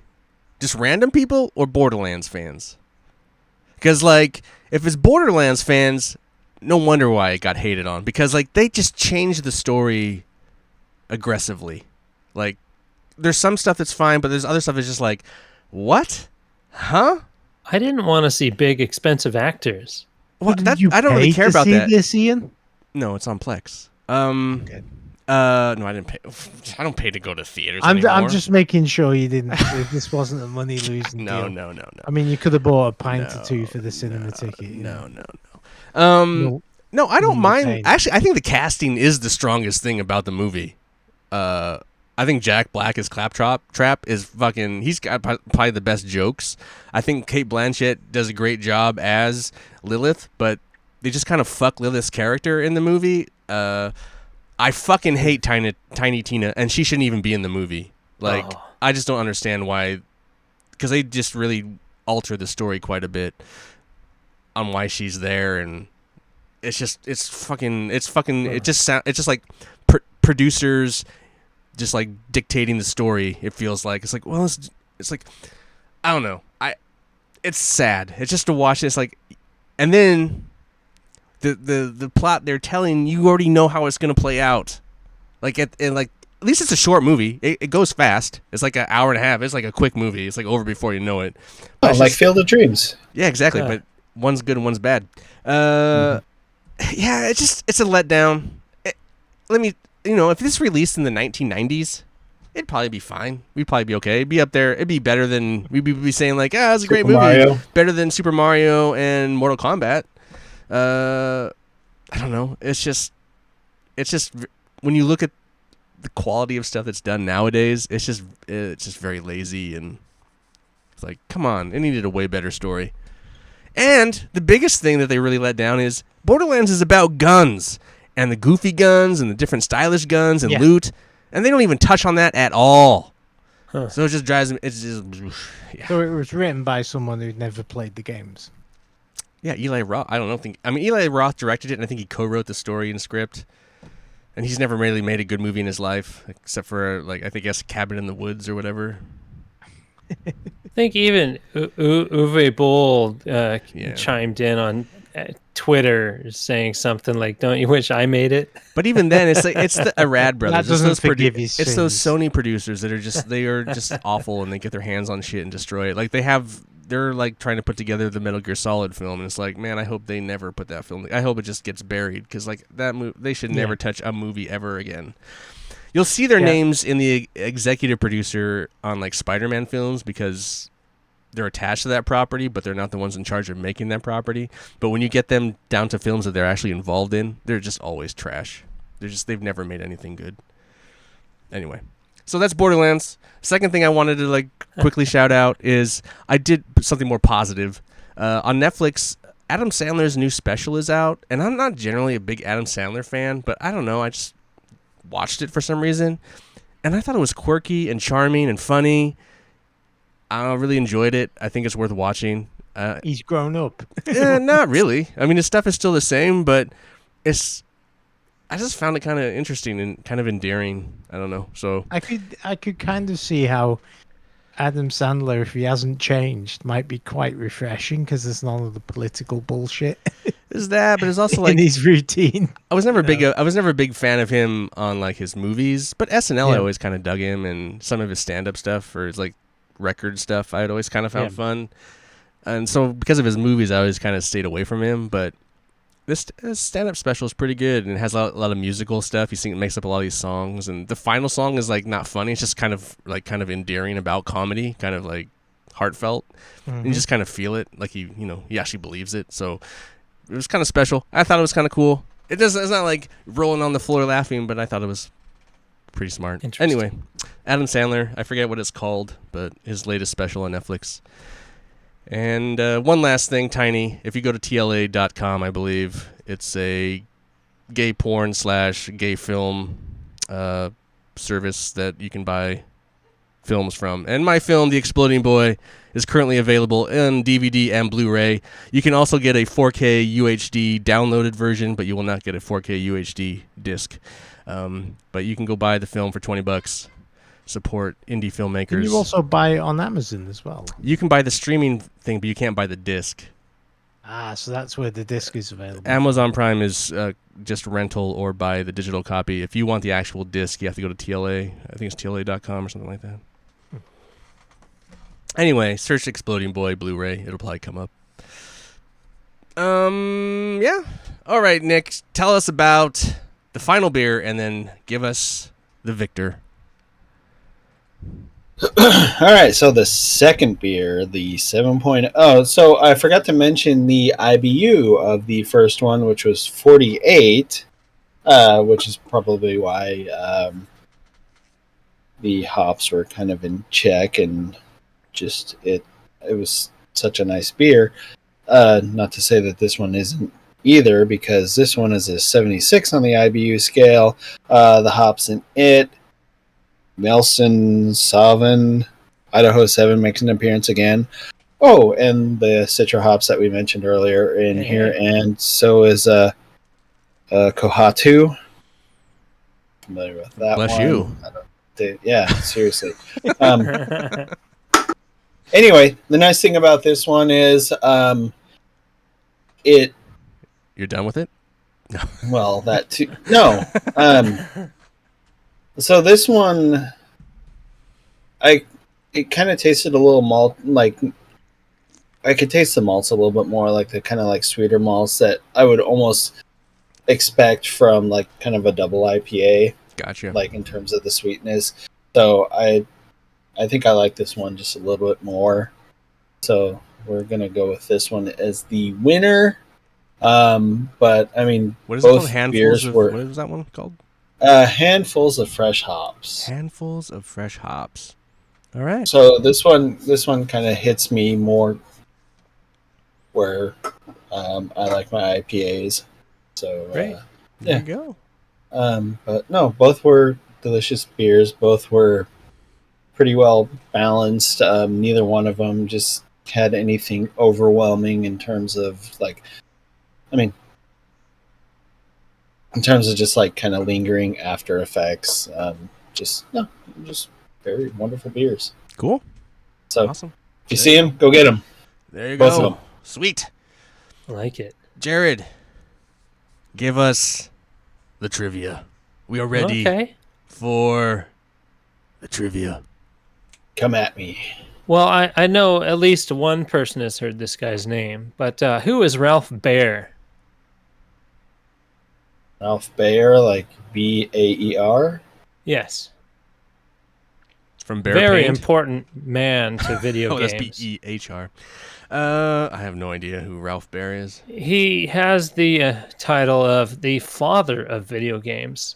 Speaker 1: Just random people or Borderlands fans? Because like, if it's Borderlands fans, no wonder why it got hated on, because like they just changed the story aggressively. Like, there's some stuff that's fine, but there's other stuff that's just like, what? Huh?
Speaker 3: I didn't want to see big, expensive actors.
Speaker 1: What?
Speaker 2: Did
Speaker 1: That,
Speaker 2: you
Speaker 1: I don't really
Speaker 2: pay
Speaker 1: care
Speaker 2: to
Speaker 1: about
Speaker 2: see
Speaker 1: that.
Speaker 2: this, Ian?
Speaker 1: No, it's on Plex.
Speaker 2: Okay.
Speaker 1: No, I didn't pay. I don't pay to go to theaters
Speaker 2: I'm
Speaker 1: anymore.
Speaker 2: just making sure you didn't. This wasn't a money losing
Speaker 1: No,
Speaker 2: deal.
Speaker 1: no.
Speaker 2: I mean, you could have bought a pint or
Speaker 1: No,
Speaker 2: two for the cinema ticket. You know?
Speaker 1: No. No, I don't
Speaker 2: Mm,
Speaker 1: mind.
Speaker 2: pain.
Speaker 1: Actually, I think the casting is the strongest thing about the movie. I think Jack Black as Claptrap is fucking. He's got probably the best jokes. I think Kate Blanchett does a great job as Lilith, but they just kind of fuck Lilith's character in the movie. I fucking hate Tiny Tina, and she shouldn't even be in the movie. Like, I just don't understand why, because they just really alter the story quite a bit on why she's there, and it's just it's just like producers just like dictating the story. It feels like it's like, well, it's like, I don't know. It's sad. It's just to watch this, like, and then the plot they're telling you already know how it's gonna play out. Like at least it's a short movie. It goes fast. It's like an hour and a half. It's like a quick movie. It's like over before you know it. But
Speaker 4: Oh,
Speaker 1: it's
Speaker 4: like
Speaker 1: just-
Speaker 4: Field of Dreams.
Speaker 1: yeah, exactly.
Speaker 3: Yeah.
Speaker 1: But one's good and one's bad. Yeah, it's a letdown. If this released in the 1990s, it'd probably be fine. We'd probably be okay. It'd be up there. It'd be better than we'd be saying like, it's a great
Speaker 4: Super
Speaker 1: movie.
Speaker 4: Mario.
Speaker 1: Better than Super Mario and Mortal Kombat. I don't know. It's just when you look at the quality of stuff that's done nowadays, it's just very lazy, and it's like, come on, it needed a way better story. And the biggest thing that they really let down is Borderlands is about guns and the goofy guns and the different stylish guns and
Speaker 2: Yeah.
Speaker 1: loot, and they don't even touch on that at all.
Speaker 3: Huh.
Speaker 1: So it just drives me. It's just yeah.
Speaker 2: So it was written by someone who'd never played the games.
Speaker 1: Yeah, Eli Roth. I don't know. Eli Roth directed it, and I think he co-wrote the story and script. And he's never really made a good movie in his life, except for like I think Cabin in the Woods or whatever.
Speaker 3: I think even Uwe Boll
Speaker 1: Yeah.
Speaker 3: chimed in on Twitter saying something like, "Don't you wish I made it?"
Speaker 1: But even then, it's like it's the Arad brothers. It's
Speaker 2: doesn't
Speaker 1: those
Speaker 2: forgive his
Speaker 1: It's those
Speaker 2: sins.
Speaker 1: Sony producers that are just awful, and they get their hands on shit and destroy it. Like they're like trying to put together the Metal Gear Solid film, and it's like, man, I hope they never put that film. I hope it just gets buried, because like they should never touch a movie ever again. You'll see their names in the executive producer on like Spider-Man films because they're attached to that property, but they're not the ones in charge of making that property. But when you get them down to films that they're actually involved in, they're just always trash. They've never made anything good. Anyway, so that's Borderlands. Second thing I wanted to like quickly shout out is I did something more positive. On Netflix, Adam Sandler's new special is out, and I'm not generally a big Adam Sandler fan, but I don't know, I just watched it for some reason, and I thought it was quirky and charming and funny. I really enjoyed it. I think it's worth watching.
Speaker 2: He's grown up.
Speaker 1: Not really. I mean, his stuff is still the same, but I just found it kind of interesting and kind of endearing. I don't know. So
Speaker 2: I could kind of see how Adam Sandler, if he hasn't changed, might be quite refreshing because there's none of the political bullshit
Speaker 1: There's that, but it's also
Speaker 2: in
Speaker 1: like
Speaker 2: his routine.
Speaker 1: I was never a big fan of him on like his movies, but SNL I
Speaker 2: Yeah.
Speaker 1: always kind of dug him, and some of his stand-up stuff or his like record stuff I had always kind of found fun. And so because of his movies, I always kind of stayed away from him. But this stand-up special is pretty good, and it has a lot of musical stuff. He makes up a lot of these songs, and the final song is like not funny. It's just kind of endearing about comedy, kind of like heartfelt. And you just kind of feel it, like he actually believes it. So it was kind of special. I thought it was kind of cool. It's not like rolling on the floor laughing, but I thought it was pretty smart. Anyway, Adam Sandler, I forget what it's called, but his latest special on Netflix. And one last thing, Tiny. If you go to TLA.com, I believe, it's a gay porn / gay film service that you can buy films from. And my film, The Exploding Boy, is currently available on DVD and Blu-ray. You can also get a 4K UHD downloaded version, but you will not get a 4K UHD disc. But you can go buy the film for $20. Support indie filmmakers.
Speaker 2: Can you also buy it on Amazon as well?
Speaker 1: You can buy the streaming thing, but you can't buy the disc.
Speaker 2: So that's where the disc is available.
Speaker 1: Amazon Prime is just rental or buy the digital copy. If you want the actual disc, you have to go to TLA. I think it's TLA.com or something like that. Anyway, search Exploding Boy Blu-ray. It'll probably come up. Yeah. All right, Nick, tell us about the final beer and then give us the victor.
Speaker 4: All right, so the second beer, the 7.0. So I forgot to mention the IBU of the first one, which was 48, which is probably why the hops were kind of in check, and just it was such a nice beer. Not to say that this one isn't either, because this one is a 76 on the IBU scale. The hops in it, Nelson Sauvin, Idaho 7 makes an appearance again. Oh, and the Citra hops that we mentioned earlier in here, and so is Kohatu. Familiar with that
Speaker 1: Bless
Speaker 4: one.
Speaker 1: you.
Speaker 4: Yeah, seriously. Anyway, the nice thing about this one is it.
Speaker 1: You're done with it? No.
Speaker 4: Well, that too. No. So this one, it kind of tasted a little malt, like I could taste the malts a little bit more, like the kind of like sweeter malts that I would almost expect from like kind of a double IPA.
Speaker 1: Gotcha.
Speaker 4: Like in terms of the sweetness. So I think I like this one just a little bit more. So we're gonna go with this one as the winner. But I mean,
Speaker 1: what is it called? Handfuls of, what was that one called?
Speaker 4: Handfuls of fresh hops.
Speaker 1: Handfuls of fresh hops. All right.
Speaker 4: So this one kind of hits me more where I like my IPAs. So
Speaker 1: great. There you
Speaker 4: go. But no, both were delicious beers. Both were pretty well balanced. Neither one of them just had anything overwhelming in terms of in terms of just like kind of lingering after effects. Just very wonderful beers.
Speaker 1: Cool.
Speaker 4: So
Speaker 1: awesome.
Speaker 4: If you see them, go get them.
Speaker 1: There you
Speaker 4: Both
Speaker 1: go.
Speaker 4: of them.
Speaker 1: Sweet.
Speaker 3: I like it.
Speaker 1: Jared, give us the trivia. We are ready for the trivia.
Speaker 4: Come at me.
Speaker 3: Well, I know at least one person has heard this guy's name, but who is Ralph Baer?
Speaker 4: Ralph Baer, like Baer?
Speaker 3: Yes.
Speaker 1: From Bear
Speaker 3: Very
Speaker 1: Paint?
Speaker 3: important man to video games.
Speaker 1: That's Behr. I have no idea who Ralph Baer is.
Speaker 3: He has the title of the father of video games.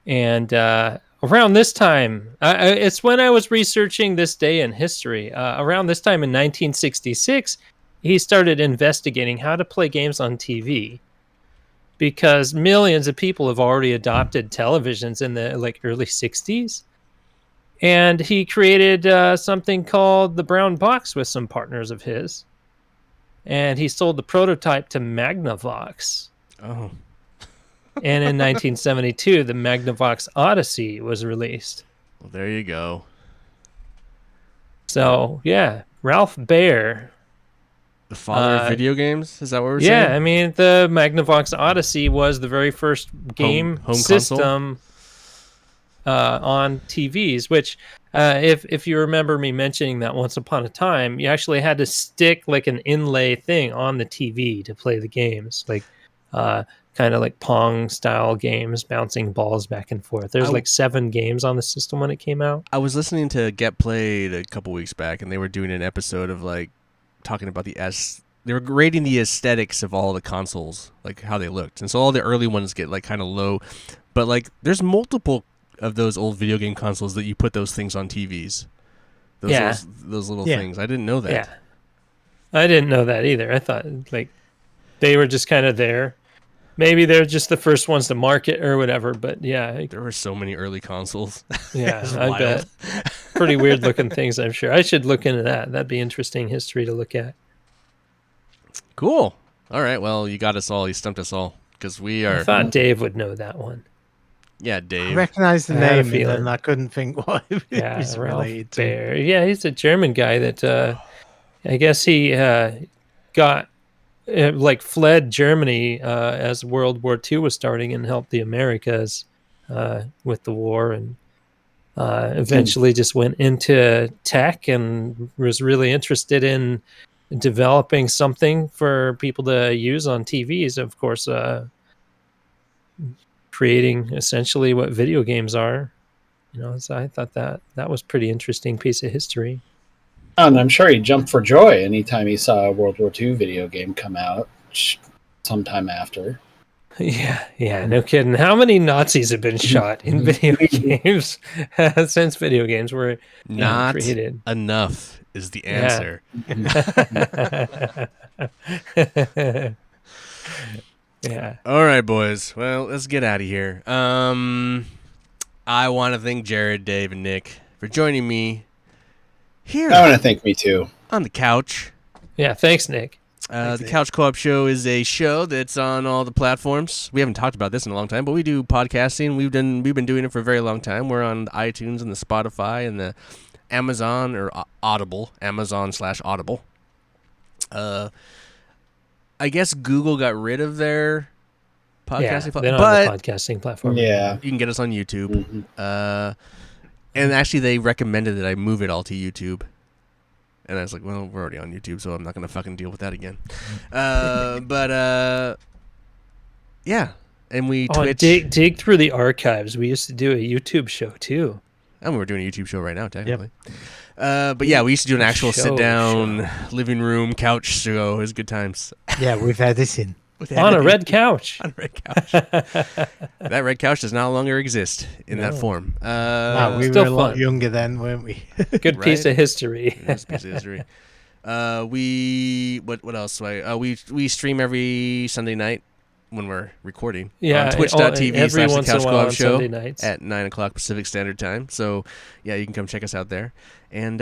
Speaker 3: And around this time, it's when I was researching this day in history. Around this time in 1966, he started investigating how to play games on TV, because millions of people have already adopted televisions in the early 60s. And he created something called the Brown Box with some partners of his. And he sold the prototype to Magnavox.
Speaker 1: Oh.
Speaker 3: And in 1972, the Magnavox Odyssey was released.
Speaker 1: Well, there you go.
Speaker 3: So yeah, Ralph Baer.
Speaker 1: The father of video games? Is that what we're
Speaker 3: Yeah,
Speaker 1: saying?
Speaker 3: I mean the Magnavox Odyssey was the very first game
Speaker 1: home
Speaker 3: system on TVs. Which, if you remember me mentioning that once upon a time, you actually had to stick like an inlay thing on the TV to play the games, like kind of like Pong style games, bouncing balls back and forth. There's like 7 games on the system when it came out.
Speaker 1: I was listening to Get Played a couple weeks back, and they were doing an episode of like talking about they were rating the aesthetics of all the consoles, like how they looked, and so all the early ones get like kind of low, but like there's multiple of those old video game consoles that you put those things on TVs. Those little things. I didn't know that.
Speaker 3: Yeah, I didn't know that either. I thought like they were just kind of there. Maybe they're just the first ones to market or whatever. But yeah,
Speaker 1: There were so many early consoles.
Speaker 3: yeah, I
Speaker 1: wild.
Speaker 3: bet. Pretty weird looking things, I'm sure. I should look into that. That'd be interesting history to look at.
Speaker 1: Cool. All right. Well, you got us all. You stumped us all because we are.
Speaker 3: I thought Dave would know that one.
Speaker 1: Yeah,
Speaker 2: I
Speaker 1: Dave.
Speaker 2: recognized the
Speaker 3: I had a
Speaker 2: name, and
Speaker 3: feeling.
Speaker 2: then I couldn't think what it
Speaker 3: Yeah,
Speaker 2: was
Speaker 3: Ralph
Speaker 2: related to.
Speaker 3: Baer. Yeah, he's a German guy that I guess he got like fled Germany as World War II was starting and helped the Americas with the war, and eventually just went into tech and was really interested in developing something for people to use on TVs. Of course, creating essentially what video games are. So I thought that was pretty interesting piece of history.
Speaker 4: And I'm sure he jumped for joy anytime he saw a World War II video game come out sometime after.
Speaker 3: Yeah, no kidding. How many Nazis have been shot in video games since video games were
Speaker 1: Not
Speaker 3: created?
Speaker 1: enough is the answer.
Speaker 3: Yeah.
Speaker 1: All right, boys. Well, let's get out of here. I want to thank Jared, Dave, and Nick for joining me here
Speaker 4: I want to thank me too.
Speaker 1: on the couch.
Speaker 3: Yeah, thanks, Nick.
Speaker 1: The Couch Co-op Show is a show that's on all the platforms. We haven't talked about this in a long time, but we do podcasting. We've been doing it for a very long time. We're on the iTunes and the Spotify and the Amazon or Audible, Amazon/Audible. I guess Google got rid of their podcasting
Speaker 3: They don't
Speaker 1: but
Speaker 3: have a podcasting platform.
Speaker 4: Yeah.
Speaker 1: you can get us on YouTube.
Speaker 4: Mhm.
Speaker 1: And actually, they recommended that I move it all to YouTube. And I was like, well, we're already on YouTube, so I'm not going to fucking deal with that again. Yeah. And we Twitch.
Speaker 3: dig through the archives. We used to do a YouTube show too.
Speaker 1: And we're doing a YouTube show right now, technically. But yeah, we used to do an actual sit-down living room couch show. It was good times.
Speaker 2: Yeah, with editing.
Speaker 3: On a red couch.
Speaker 1: On a red couch. That red couch does no longer exist in that form.
Speaker 2: Wow, we
Speaker 3: still
Speaker 2: were a lot
Speaker 3: fun.
Speaker 2: younger then, weren't we?
Speaker 3: Good piece
Speaker 1: Right?
Speaker 3: of history.
Speaker 1: That's a piece of history. What else? We stream every Sunday night when we're recording.
Speaker 3: Yeah,
Speaker 1: on twitch.tv
Speaker 3: every
Speaker 1: /the
Speaker 3: once in
Speaker 1: Couch
Speaker 3: a while
Speaker 1: Co-op
Speaker 3: on
Speaker 1: Show
Speaker 3: Sunday nights.
Speaker 1: at 9 o'clock Pacific Standard Time. So yeah, you can come check us out there. And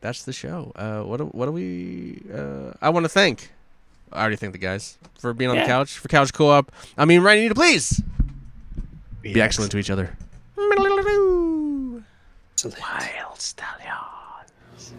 Speaker 1: that's the show. What do we? I want to thank. I already thanked the guys for being on the couch for Couch Co-op. I mean, Ryan, you need to please be excellent to each other.
Speaker 2: Wild stallions.